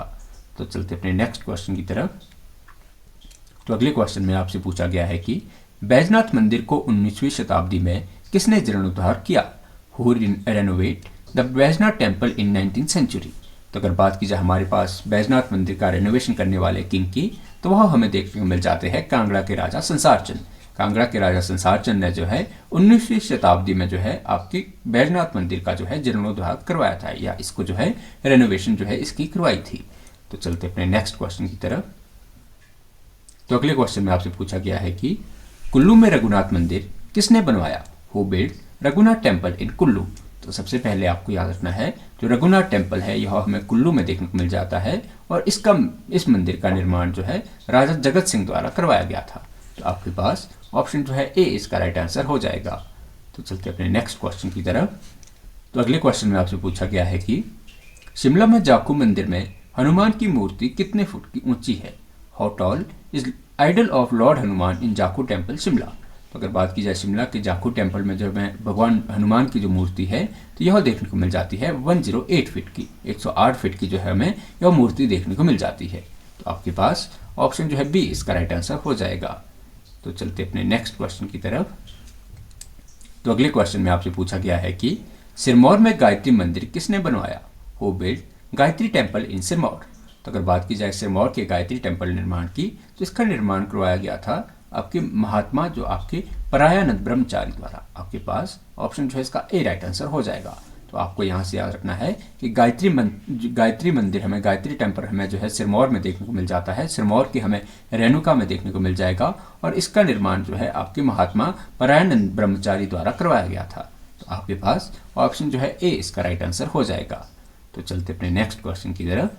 तो चलते अपने नेक्स्ट क्वेश्चन की तरफ। तो अगले क्वेश्चन में आपसे पूछा गया है कि बैजनाथ मंदिर को 19वीं शताब्दी में किसने जीर्णोद्धार किया? Who renovate the Baijnath temple in 19th century. तो अगर बात की जाए हमारे पास बैजनाथ मंदिर का रेनोवेशन करने वाले किंग की, तो वह हमें देखने को मिल जाते हैं कांगड़ा के राजा संसारचंद। कांगड़ा के राजा संसारचंद ने जो है 19वीं शताब्दी में जो है आपके बैजनाथ मंदिर का जो है जीर्णोद्धार करवाया था, या इसको जो है रेनोवेशन जो है इसकी करवाई थी। तो चलते अपने नेक्स्ट क्वेश्चन की तरफ। तो अगले क्वेश्चन में आपसे पूछा गया है कि कुल्लू में रघुनाथ मंदिर किसने बनवाया? Who build Raghunath temple in Kullu. तो सबसे पहले आपको याद रखना है जो रघुनाथ टेम्पल है यह हमें कुल्लू में देखने को मिल जाता है और इस मंदिर का निर्माण जो है राजा जगत सिंह द्वारा करवाया गया था। तो आपके पास ऑप्शन जो है ए इसका राइट आंसर हो जाएगा। तो चलते अपने नेक्स्ट क्वेश्चन की तरफ। तो अगले क्वेश्चन में आपसे पूछा गया है कि शिमला में जाखू मंदिर में हनुमान की मूर्ति कितने फुट की ऊंची है? How tall is idol of lord Hanuman in Jakhu temple Shimla. तो अगर बात की जाए शिमला के जाखू टेम्पल में जो हमें भगवान हनुमान की जो मूर्ति है, तो यह देखने को मिल जाती है 108 फीट की, 108 फीट की जो है हमें यह मूर्ति देखने को मिल जाती है। तो आपके पास ऑप्शन जो है बी इसका राइट आंसर हो जाएगा। तो चलते अपने नेक्स्ट क्वेश्चन की तरफ। तो अगले क्वेश्चन में आपसे पूछा गया है कि सिरमौर में गायत्री मंदिर किसने बनवाया? Who build Gayatri temple in Sirmaur. तो अगर बात की जाए सिरमौर के गायत्री टेम्पल निर्माण की, तो इसका निर्माण करवाया गया था आपके महात्मा जो आपके परायानंद ब्रह्मचारी द्वारा। आपके पास ऑप्शन जो है इसका ए राइट आंसर हो जाएगा। तो आपको यहाँ से याद रखना है कि गायत्री मंदिर हमें गायत्री टेम्पल हमें जो है सिरमौर में देखने को मिल जाता है, सिरमौर के हमें रेणुका में देखने को मिल जाएगा और इसका निर्माण जो है आपके महात्मा परायानंद ब्रह्मचारी द्वारा करवाया गया था। तो आपके पास ऑप्शन जो है ए इसका राइट आंसर हो जाएगा। तो चलते अपने नेक्स्ट क्वेश्चन की तरफ।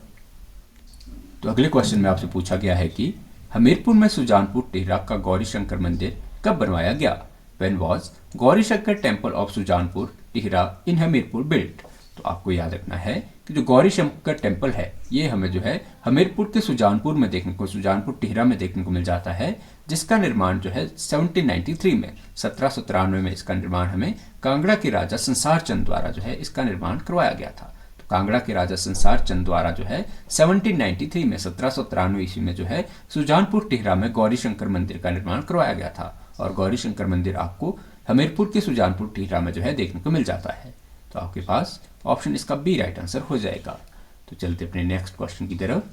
तो अगले क्वेश्चन में आपसे पूछा गया है कि हमीरपुर में सुजानपुर टिहरा का गौरी शंकर मंदिर कब बनवाया गया? When was Gauri Shankar temple of Sujanpur Tihra in Hamirpur built. तो आपको याद रखना है कि जो गौरी शंकर टेम्पल है ये हमें जो है हमीरपुर के सुजानपुर में देखने को, सुजानपुर टिहरा में देखने को मिल जाता है, जिसका निर्माण जो है 1793 में 1793 में इसका निर्माण हमें कांगड़ा के राजा संसार चंद द्वारा जो है इसका निर्माण करवाया गया था। तो कांगड़ा के राजा संसार चंद द्वारा जो है 1793 में 1793 ईस्वी में जो है सुजानपुर टिहरा में गौरी शंकर मंदिर का निर्माण करवाया गया था। और गौरी शंकर मंदिर आपको हमीरपुर के सुजानपुर टिहरा में जो है देखने को मिल जाता है। तो आपके पास ऑप्शन इसका बी राइट आंसर हो जाएगा। तो चलते अपने नेक्स्ट क्वेश्चन की तरफ।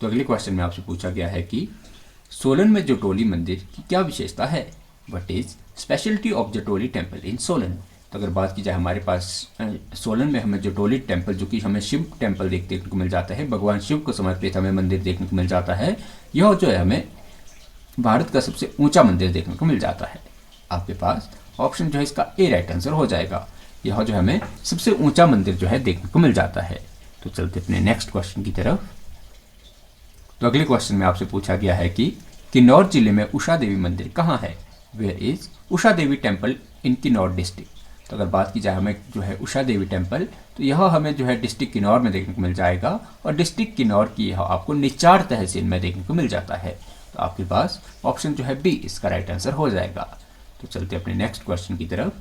तो अगले क्वेश्चन में आपसे पूछा गया है कि सोलन में जटोली मंदिर की क्या विशेषता है? What is speciality of Jatoli temple in Solan? तो अगर बात की जाए हमारे पास सोलन में हमें जटोली टेम्पल, जो कि हमें शिव टेम्पल देखने को मिल जाता है, भगवान शिव को समर्पित हमें मंदिर देखने को मिल जाता है। यह जो है हमें भारत का सबसे ऊंचा मंदिर देखने को मिल जाता है। आपके पास ऑप्शन जो है इसका ए राइट आंसर हो जाएगा। यह जो हमें सबसे ऊंचा मंदिर जो है देखने को मिल जाता है। तो चलते अपने नेक्स्ट क्वेश्चन की तरफ। तो अगले क्वेश्चन में आपसे पूछा गया है कि किन्नौर जिले में उषा देवी मंदिर कहाँ है? Where is Usha Devi temple in Kinnaur district? तो अगर बात की जाए हमें जो है उषा देवी टेम्पल, तो यह हमें जो है डिस्ट्रिक्ट किन्नौर में देखने को मिल जाएगा और डिस्ट्रिक्ट किन्नौर की यह आपको निचार तहसील में देखने को मिल जाता है। तो आपके पास ऑप्शन जो है बी इसका राइट आंसर हो जाएगा। तो चलते अपने नेक्स्ट क्वेश्चन की तरफ।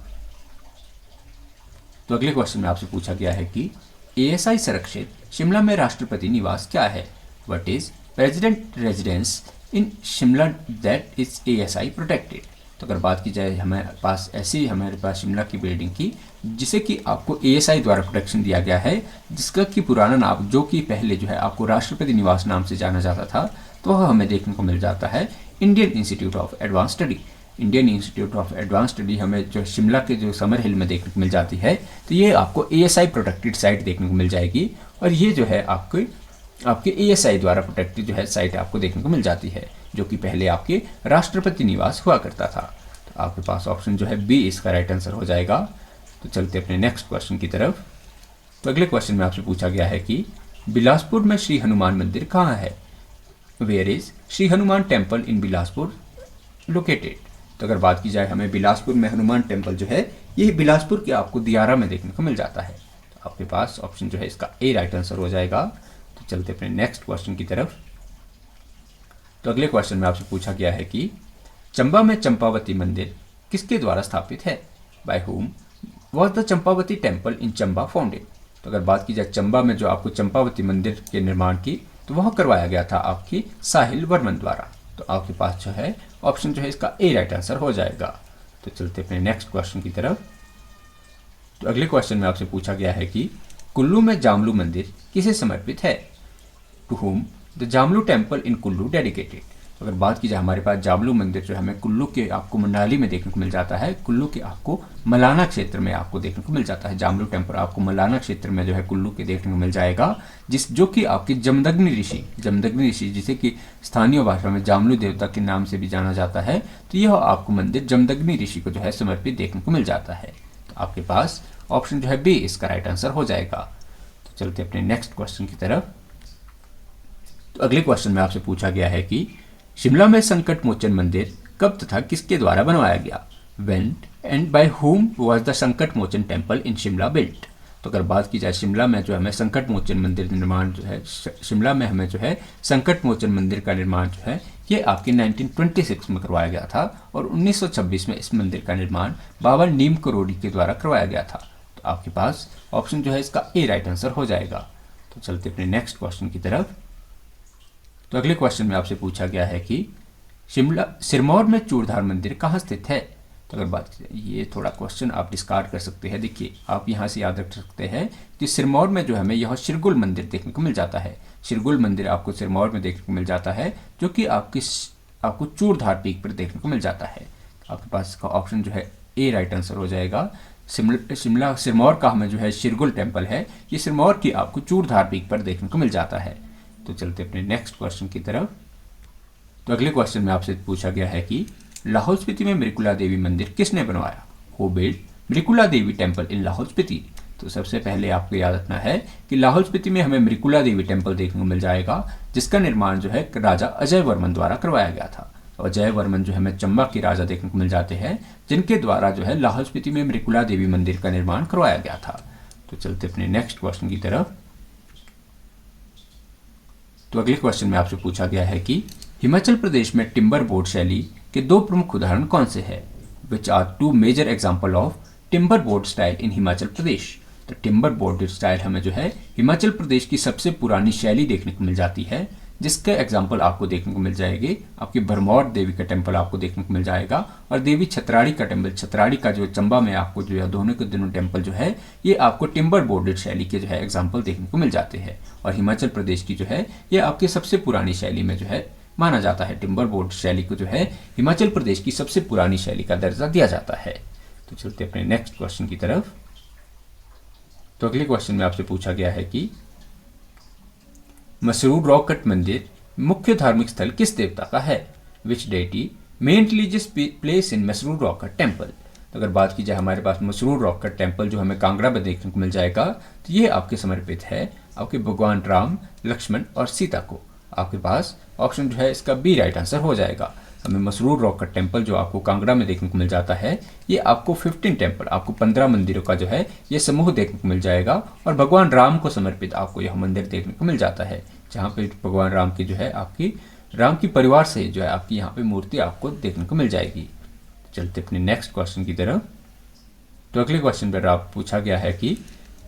तो अगले क्वेश्चन में आपसे पूछा गया है कि एएसआई संरक्षित शिमला में राष्ट्रपति निवास क्या है? What is president residence in Shimla that is ASI protected? तो अगर बात की जाए हमारे पास शिमला की बिल्डिंग की जिसे कि आपको एएसआई द्वारा प्रोटेक्शन दिया गया है, जिसका कि पुराना नाम जो कि पहले जो है आपको राष्ट्रपति निवास नाम से जाना जाता था, तो वह हमें देखने को मिल जाता है Indian institute of advance study. Indian institute of advance study हमें जो शिमला के जो समर हिल में देखने को मिल जाती है, तो ये आपको एएसआई प्रोटेक्टेड साइट देखने को मिल जाएगी। और ये जो है आपके एएसआई द्वारा प्रोटेक्टेड जो है साइट आपको देखने को मिल जाती है, जो कि पहले आपके राष्ट्रपति निवास हुआ करता था। तो आपके पास ऑप्शन जो है बी इसका राइट आंसर हो जाएगा। तो चलते अपने नेक्स्ट क्वेश्चन की तरफ। तो अगले क्वेश्चन में आपसे पूछा गया है कि बिलासपुर में श्री हनुमान मंदिर कहाँ है? Where is Shri Hanuman temple in Bilaspur located? तो अगर बात की जाए हमें बिलासपुर में हनुमान टेम्पल जो है ये बिलासपुर के आपको दियारा में देखने को मिल जाता है। तो आपके पास ऑप्शन जो है इसका ए राइट आंसर हो जाएगा। तो चलते अपने नेक्स्ट क्वेश्चन की तरफ। तो अगले क्वेश्चन में आपसे पूछा गया है कि चंबा में चंपावती मंदिर किसके द्वारा स्थापित है? By whom was the Champavati temple in Chamba founded? तो अगर बात की जाए चंबा में जो आपको चंपावती मंदिर के निर्माण की, तो वह करवाया गया था आपकी साहिल वर्मन द्वारा। तो आपके पास जो है ऑप्शन जो है इसका ए राइट आंसर हो जाएगा। तो चलते अपने नेक्स्ट क्वेश्चन की तरफ। तो अगले क्वेश्चन में आपसे पूछा गया है कि कुल्लू में जामलू मंदिर किसे समर्पित है? To whom the Jamlu temple in Kullu dedicated? तो अगर बात की जाए हमारे पास जामलू मंदिर जो है हमें कुल्लू के आपको मनाली में देखने को मिल जाता है, कुल्लू के आपको मलाना क्षेत्र में आपको देखने को मिल जाता है। जामलू टेम्पल आपको मलाना क्षेत्र में जो है कुल्लू के देखने को मिल जाएगा, जो कि आपकी जमदग्नि ऋषि जिसे कि स्थानीय भाषा में जामलू देवता के नाम से भी जाना जाता है, तो यह आपको मंदिर जमदग्नि ऋषि को जो है समर्पित देखने को मिल जाता है। तो आपके पास ऑप्शन जो है बी इसका राइट आंसर हो जाएगा। तो चलते अपने नेक्स्ट क्वेश्चन की तरफ। तो अगले क्वेश्चन में आपसे पूछा गया है कि शिमला में संकट मोचन मंदिर कब तथा किसके द्वारा बनवाया गया? When and by whom was the संकट मोचन टेम्पल इन शिमला बिल्ट? तो अगर बात की जाए शिमला में जो हमें संकट मोचन मंदिर निर्माण जो है शिमला में हमें जो है संकट मोचन मंदिर का निर्माण जो है ये आपके 1926 में करवाया गया था और 1926 में इस मंदिर का निर्माण बाबा नीम करोड़ी के द्वारा करवाया गया था। तो आपके पास ऑप्शन जो है इसका ए राइट आंसर हो जाएगा। तो चलते अपने नेक्स्ट क्वेश्चन की तरफ। तो अगले क्वेश्चन में आपसे पूछा गया है कि सिरमौर में चूड़धार मंदिर कहाँ स्थित है? तो अगर बात की जाए ये थोड़ा क्वेश्चन आप डिस्कार्ड कर सकते हैं। देखिए आप यहाँ से याद रख सकते हैं कि सिरमौर में जो हमें यह शिरगुल मंदिर देखने को मिल जाता है। शिरगुल मंदिर आपको सिरमौर में देखने को मिल जाता है, जो कि आपको चूड़धार पीक पर देखने को मिल जाता है। आपके पास इसका ऑप्शन जो है ए राइट आंसर हो जाएगा। सिरमौर का हमें जो है शिरगुल टेम्पल है, ये सिरमौर की आपको चूड़धार पीक पर देखने को मिल जाता है। तो चलते अपने नेक्स्ट क्वेश्चन की तरफ। तो अगले क्वेश्चन में आपसे पूछा गया है कि लाहौल स्पीति में मृकुला देवी मंदिर किसने बनवाया? Who build Mrikula Devi temple in Lahaul Spiti? तो सबसे पहले आपको याद रखना है कि लाहौल स्पीति में हमें मृकुला देवी टेम्पल देखने को मिल जाएगा, जिसका निर्माण जो है राजा अजय वर्मन द्वारा करवाया गया था। और जय वर्मन जो है हमें चंबा के राजा देखने को मिल जाते हैं, जिनके द्वारा जो है लाहौल स्पीति में मृकुला देवी मंदिर का निर्माण करवाया गया था। तो चलते अपने नेक्स्ट क्वेश्चन की तरफ। तो अगले क्वेश्चन में आपसे पूछा गया है कि हिमाचल प्रदेश में टिम्बर बोर्ड शैली के दो प्रमुख उदाहरण कौन से हैं? Which are two major example of timber board style in Himachal Pradesh. तो टिम्बर बोर्ड स्टाइल हमें जो है हिमाचल प्रदेश की सबसे पुरानी शैली देखने को मिल जाती है, जिसका एग्जाम्पल आपको देखने को मिल जाएगी। आपकी भरमौर देवी का टेम्पल आपको देखने को मिल जाएगा और देवी छतराड़ी का टेम्पल, छतराड़ी का जो चंबा में आपको जो है दोनों के दोनों टेम्पल जो है ये आपको टिम्बर बोर्डेड शैली के जो है एग्जाम्पल देखने को मिल जाते हैं। और हिमाचल प्रदेश की जो है ये आपकी सबसे पुरानी शैली में जो है माना जाता है। टिम्बर बोर्ड शैली को जो है हिमाचल प्रदेश की सबसे पुरानी शैली का दर्जा दिया जाता है। तो चलते अपने नेक्स्ट क्वेश्चन की तरफ। तो अगले क्वेश्चन में आपसे पूछा गया है कि मसरूर रॉक कट मंदिर मुख्य धार्मिक स्थल किस देवता का है? Which deity main religious place in Masroor rock cut temple. तो अगर बात की जाए हमारे पास मसरूर रॉक कट टेम्पल जो हमें कांगड़ा में देखने को मिल जाएगा, तो ये आपके समर्पित है आपके भगवान राम, लक्ष्मण और सीता को। आपके पास ऑप्शन जो है इसका बी राइट आंसर हो जाएगा। हमें मसरूर रॉक कट टेम्पल जो आपको कांगड़ा में देखने को मिल जाता है, ये आपको 15 टेम्पल, आपको 15 मंदिरों का जो है ये समूह देखने को मिल जाएगा और भगवान राम को समर्पित आपको यह मंदिर देखने को मिल जाता है, जहाँ पे भगवान राम की जो है आपकी राम की परिवार से जो है आपकी यहाँ पे मूर्ति आपको देखने को मिल जाएगी। चलते अपने नेक्स्ट क्वेश्चन की तरफ। तो अगले क्वेश्चन पर आप पूछा गया है कि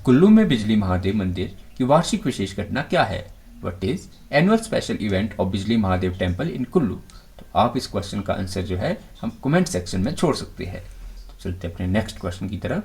कुल्लू में बिजली महादेव मंदिर की वार्षिक विशेष घटना क्या है? What is annual special event of बिजली महादेव टेम्पल इन कुल्लू। तो आप इस क्वेश्चन का आंसर जो है हम कमेंट सेक्शन में छोड़ सकते हैं। तो चलते अपने नेक्स्ट क्वेश्चन की तरफ।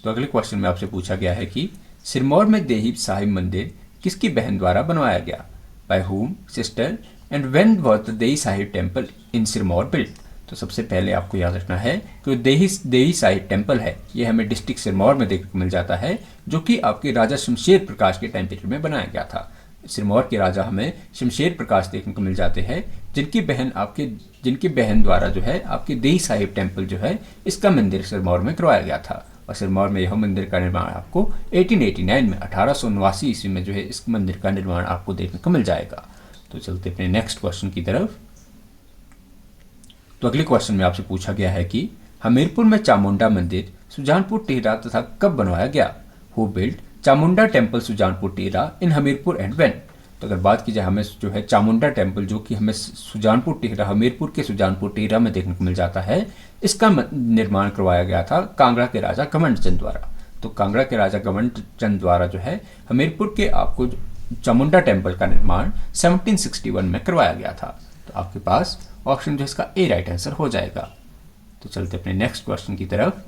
तो अगले क्वेश्चन में आपसे पूछा गया है कि सिरमौर में देही साहिब मंदिर किसकी बहन द्वारा बनवाया गया? By whom, sister and when was the Dehi Sahib temple in Sirmaur built. तो सबसे पहले आपको याद रखना है कि देही साहिब टेम्पल है ये हमें डिस्ट्रिक्ट सिरमौर में देखने को मिल जाता है, जो कि आपके राजा शमशेर प्रकाश के टाइम पीरियड में बनाया गया था। सिरमौर के राजा हमें शमशेर प्रकाश देखने को मिल जाते हैं, जिनकी बहन द्वारा जो है आपके देही साहिब टेम्पल जो है इसका मंदिर सिरमौर में करवाया गया था। और सिरमौर में यह मंदिर का निर्माण आपको 1889 में 1889 ईस्वी में जो है इस मंदिर का निर्माण आपको देखने को मिल जाएगा। तो चलते अपने नेक्स्ट क्वेश्चन की तरफ। तो अगले क्वेश्चन में आपसे पूछा गया है कि हमीरपुर में चामुंडा मंदिर सुजानपुर टेहरा तथा कब बनवाया गया? Who build Chamunda temple Sujanpur Tihra in Hamirpur and when. तो अगर बात की जाए हमें जो है चामुंडा टेम्पल जो कि हमें सुजानपुर टेहरा, हमीरपुर के सुजानपुर टेहरा में देखने को मिल जाता है, इसका निर्माण करवाया गया था कांगड़ा के राजा गवंड चंद द्वारा। तो कांगड़ा के राजा गवंड चंद द्वारा जो है हमीरपुर के आपको चामुंडा टेम्पल का निर्माण 1761 में करवाया गया था। तो आपके पास ऑप्शन जो इसका ए राइट आंसर हो जाएगा। तो चलते अपने नेक्स्ट क्वेश्चन की तरफ।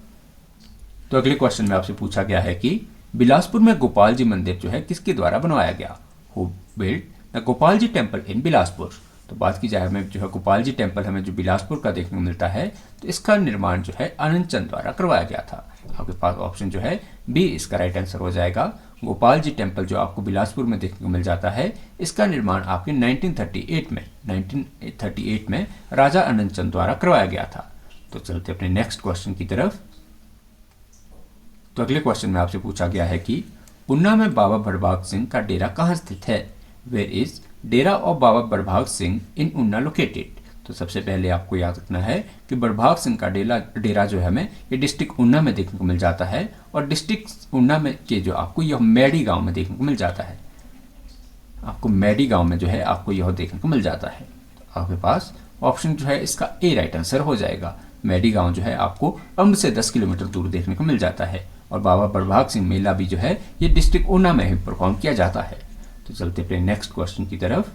तो अगले क्वेश्चन में आपसे पूछा गया है कि बिलासपुर में गोपाल जी मंदिर जो है किसके द्वारा बनवाया गया? Who build the Gopal ji temple in Bilaspur. तो बात की जाए हमें जो है गोपाल जी टेम्पल हमें जो बिलासपुर का देखने को मिलता है, तो इसका निर्माण जो है आनंद चंद द्वारा करवाया गया था। आपके पास ऑप्शन जो है बी इसका राइट आंसर हो जाएगा। गोपाल जी टेम्पल जो आपको बिलासपुर में देखने को मिल जाता है, इसका निर्माण आपके 1938 में राजा आनंद चंद द्वारा करवाया गया था। तो चलते अपने नेक्स्ट क्वेश्चन की तरफ। तो अगले क्वेश्चन में आपसे पूछा गया है कि ऊना में बाबा बड़भाग सिंह का डेरा कहाँ स्थित है? Where is Dera of Baba Barbhag Singh in Una located. तो सबसे पहले आपको याद रखना है कि बड़भाग सिंह का डेरा जो है हमें ये डिस्ट्रिक्ट ऊना में देखने को मिल जाता है और डिस्ट्रिक्ट ऊना में के जो आपको यह मैडी गांव में देखने को मिल जाता है। आपको मैडी गांव में जो है आपको यह देखने को मिल जाता है। तो आपके पास ऑप्शन जो है इसका ए राइट आंसर हो जाएगा। मैडी गांव जो है आपको अम्ब से 10 किलोमीटर दूर देखने को मिल जाता है और बाबा बड़भाग सिंह मेला भी जो है ये डिस्ट्रिक्ट ऊना में ही परफॉर्म किया जाता है। तो चलते अपने नेक्स्ट क्वेश्चन की तरफ।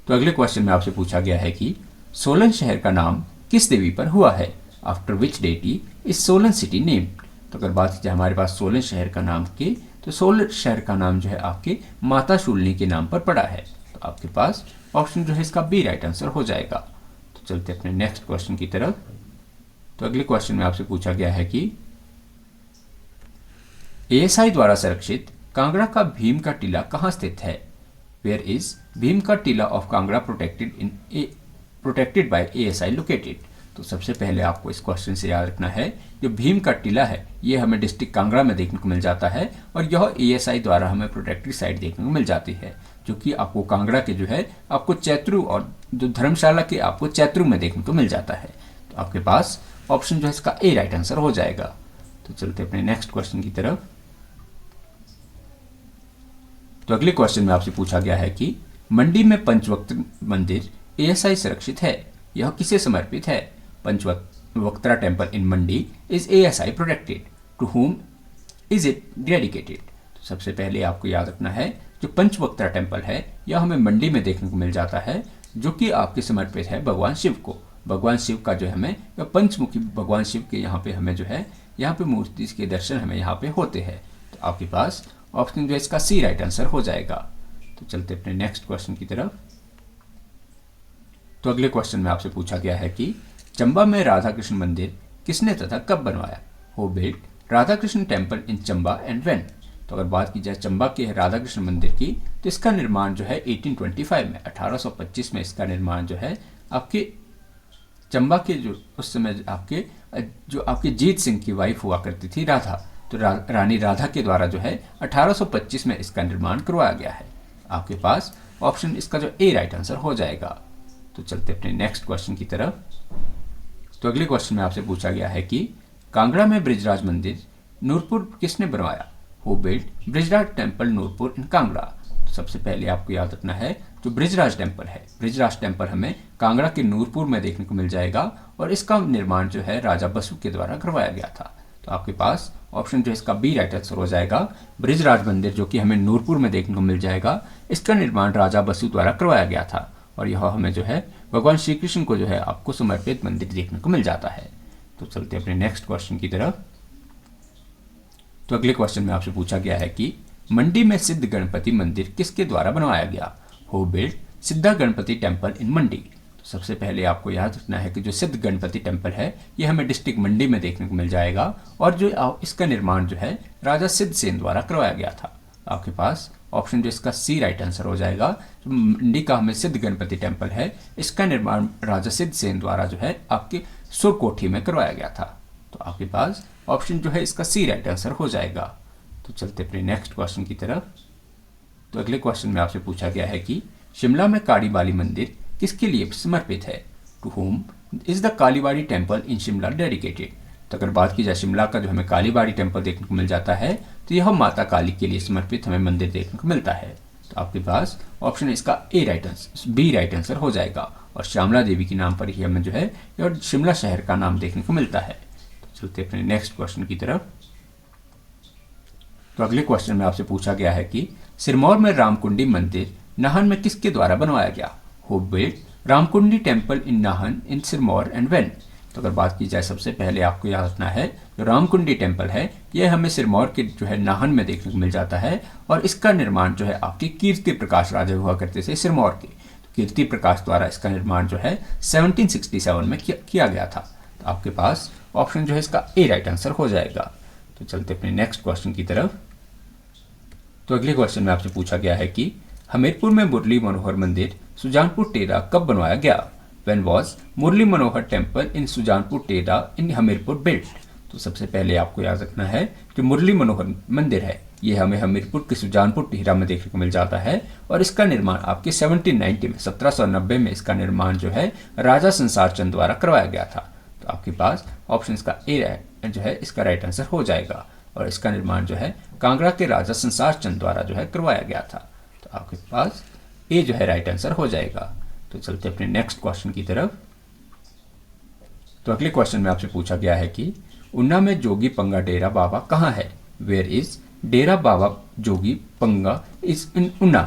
तो अगले क्वेश्चन में आपसे पूछा गया है कि सोलन शहर का नाम किस देवी पर हुआ है? After which deity is Solan city named. तो अगर बात की जाए हमारे पास सोलन शहर का नाम के, तो सोलन शहर का नाम जो है आपके माता शूलिनी के नाम पर पड़ा है। तो आपके पास ऑप्शन जो है इसका बी राइट आंसर हो जाएगा। तो चलते अपने नेक्स्ट क्वेश्चन की तरफ। तो अगले क्वेश्चन में आपसे पूछा गया है कि एएसआई द्वारा संरक्षित कांगड़ा का भीम का टीला कहाँ स्थित है? वेयर इज भीम का टीला of Kangra protected by ASI located. तो सबसे पहले आपको इस क्वेश्चन से याद रखना है, जो भीम का टीला है ये हमें डिस्ट्रिक्ट कांगड़ा में देखने को मिल जाता है और यह एएसआई द्वारा हमें प्रोटेक्टेड साइट देखने को मिल जाती है, जो कि आपको कांगड़ा के जो है आपको चैत्रु और जो धर्मशाला के आपको चैत्रु में देखने को मिल जाता है। तो आपके पास ऑप्शन जो है इसका ए राइट आंसर हो जाएगा। तो चलते अपने नेक्स्ट क्वेश्चन की तरफ। तो अगले क्वेश्चन में आपसे पूछा गया है कि मंडी में पंचवक्त्र मंदिर एएसआई सुरक्षित है, यह किसे समर्पित है? Panchvaktra temple in Mandi is ASI protected, to whom is it dedicated? तो सबसे पहले आपको याद रखना है, जो पंचवक्त्रा टेम्पल है यह हमें मंडी में देखने को मिल जाता है, जो कि आपके समर्पित है भगवान शिव को। भगवान शिव का जो है हमें पंचमुखी भगवान शिव के यहाँ पे हमें जो है यहाँ पे मूर्ति के दर्शन हमें यहाँ पे होते हैं। तो आपके पास ऑप्शन जो है इसका सी राइट आंसर हो जाएगा। तो चलते अपने नेक्स्ट क्वेश्चन की तरफ। तो अगले क्वेश्चन में आपसे पूछा गया है कि चंबा में राधा कृष्ण मंदिर किसने तथा कब बनवाया? Who built Radha Krishna temple in Chamba and when? तो अगर बात की जाए चंबा के राधा कृष्ण मंदिर की, तो इसका निर्माण जो है 1825 में 1825 में इसका निर्माण जो है आपके चंबा के जो उस समय आपके जीत सिंह की वाइफ हुआ करती थी राधा, तो रानी राधा के द्वारा जो है 1825 में इसका निर्माण करवाया गया है। आपके पास ऑप्शन इसका जो ए राइट आंसर हो जाएगा। तो चलते अपने नेक्स्ट क्वेश्चन की तरफ। तो अगले क्वेश्चन में आपसे पूछा गया है कि कांगड़ा में ब्रिजराज मंदिर नूरपुर किसने बनवाया? Who built Brijraj temple Nurpur in Kangra? तो सबसे पहले आपको याद रखना है, जो ब्रिजराज टेम्पल है, ब्रिजराज टेम्पल हमें कांगड़ा के नूरपुर में देखने को मिल जाएगा और इसका निर्माण जो है राजा बसु के द्वारा करवाया गया था। तो आपके पास ऑप्शन जो इसका बी राइट आंसर हो जाएगा। ब्रिजराज मंदिर जो कि हमें नूरपुर में देखने को मिल जाएगा, इसका निर्माण राजा बसु द्वारा करवाया गया था और यह हमें जो है भगवान श्री कृष्ण को जो है आपको समर्पित मंदिर देखने को मिल जाता है। तो चलते अपने नेक्स्ट क्वेश्चन की तरफ। तो अगले क्वेश्चन में आपसे पूछा गया है कि मंडी में सिद्ध गणपति मंदिर किसके द्वारा बनवाया गया? हु बिल्ट सिद्धा गणपति टेम्पल इन मंडी? तो सबसे पहले आपको याद रखना है कि जो सिद्ध गणपति टेम्पल है ये हमें डिस्ट्रिक्ट मंडी में देखने को मिल जाएगा और जो इसका निर्माण जो है राजा सिद्ध सेन द्वारा करवाया गया था। आपके पास ऑप्शन जो इसका सी राइट आंसर हो जाएगा। जो मंडी का हमें सिद्ध गणपति टेम्पल है, इसका निर्माण राजा सिद्ध सेन द्वारा जो है आपके सुरकोठी में करवाया गया था। तो आपके पास ऑप्शन जो है इसका सी राइट आंसर हो जाएगा। तो चलते अपने नेक्स्ट क्वेश्चन की तरफ। तो अगले क्वेश्चन में आपसे पूछा गया है कि शिमला में कालीबाड़ी मंदिर किसके लिए समर्पित है? To whom is the Kalibari temple in Shimla dedicated? तो अगर बात की जाए शिमला का जो हमें कालीबाड़ी टेम्पल देखने को मिल जाता है, तो यह माता काली के लिए समर्पित हमें मंदिर देखने को मिलता है। तो आपके पास ऑप्शन इसका A right answer B right answer हो जाएगा और श्यामला देवी के नाम पर ही हमें जो है और शिमला शहर का नाम देखने को मिलता है। तो चलते अपने नेक्स्ट क्वेश्चन की तरफ। तो अगले क्वेश्चन में आपसे पूछा गया है कि सिरमौर में रामकुंडी मंदिर नाहन में किसके द्वारा बनवाया गया? Who built Ramkundi temple in Nahan in Sirmaur and when? तो अगर बात की जाए सबसे पहले आपको याद रखना है, जो रामकुंडी टेम्पल है यह हमें सिरमौर के जो है नाहन में देखने को मिल जाता है और इसका निर्माण जो है आपके कीर्ति प्रकाश राजा हुआ करते थे सिरमौर के। तो कीर्ति प्रकाश द्वारा इसका निर्माण जो है 1767 में किया गया था। तो आपके पास ऑप्शन जो है इसका ए राइट आंसर हो जाएगा। तो चलते अपने नेक्स्ट क्वेश्चन की तरफ। तो अगले क्वेश्चन में आपसे पूछा गया है कि हमीरपुर में मुरली मनोहर मंदिर सुजानपुर टेरा कब बनवाया गया? When was Murli Manohar temple in Sujanpur Tira in Hamirpur built? तो सबसे पहले आपको याद रखना है, जो मुरली मनोहर मंदिर है ये हमें हमीरपुर के सुजानपुर टेरा में देखने को मिल जाता है और इसका निर्माण आपके 1790 में 1790 में इसका निर्माण जो है राजा संसार चंद द्वारा करवाया गया था। तो आपके पास ऑप्शन का ए जो है इसका राइट आंसर हो जाएगा और इसका निर्माण जो है कांगड़ा के राजा संसार चंद द्वारा जो है करवाया गया था। तो आपके पास ए जो है राइट आंसर हो जाएगा। तो चलते अपने नेक्स्ट क्वेश्चन की तरफ। तो अगले क्वेश्चन में आपसे पूछा गया है कि उन्ना में जोगी पंगा डेरा बाबा कहाँ है? वेयर इज डेरा बाबा जोगी पंगा इज इन उन्ना?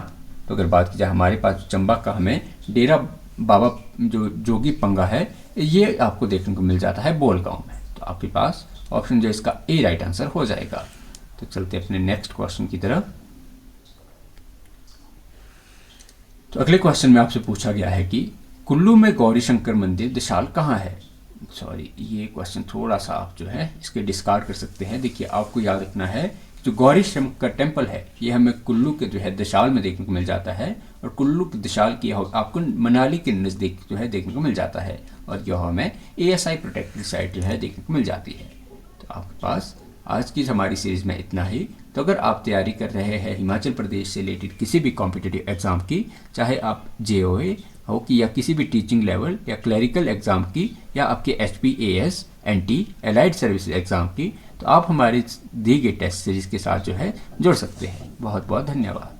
तो अगर बात की जाए हमारे पास चंबा का हमें डेरा बाबा जो जोगी पंगा है ये आपको देखने को मिल जाता है बोलगांव में। तो आपके पास ऑप्शन जो इसका ए राइट आंसर हो जाएगा। तो चलते अपने नेक्स्ट क्वेश्चन की तरफ। तो अगले क्वेश्चन में आपसे पूछा गया है कि कुल्लू में गौरी शंकर मंदिर दिशाल कहाँ है? सॉरी, ये क्वेश्चन थोड़ा सा आप जो है इसके डिस्कार्ड कर सकते हैं। देखिए आपको याद रखना है जो गौरी शंकर टेम्पल है ये हमें कुल्लू के जो है दशाल में देखने को मिल जाता है, और कुल्लू के दशाल की आपको मनाली के नज़दीक जो है देखने को मिल जाता है, और यह हमें ASI प्रोटेक्टेड साइट जो है देखने को मिल जाती है। तो आपके पास आज की हमारी सीरीज़ में इतना ही। तो अगर आप तैयारी कर रहे हैं हिमाचल प्रदेश से रिलेटेड किसी भी कॉम्पिटिटिव एग्ज़ाम की, चाहे आप JOA हो कि या किसी भी टीचिंग लेवल या क्लरिकल एग्ज़ाम की या आपके HPAS NT allied services exam की, तो आप हमारे दी गई टेस्ट सीरीज़ के साथ जो है जुड़ सकते हैं। बहुत बहुत धन्यवाद।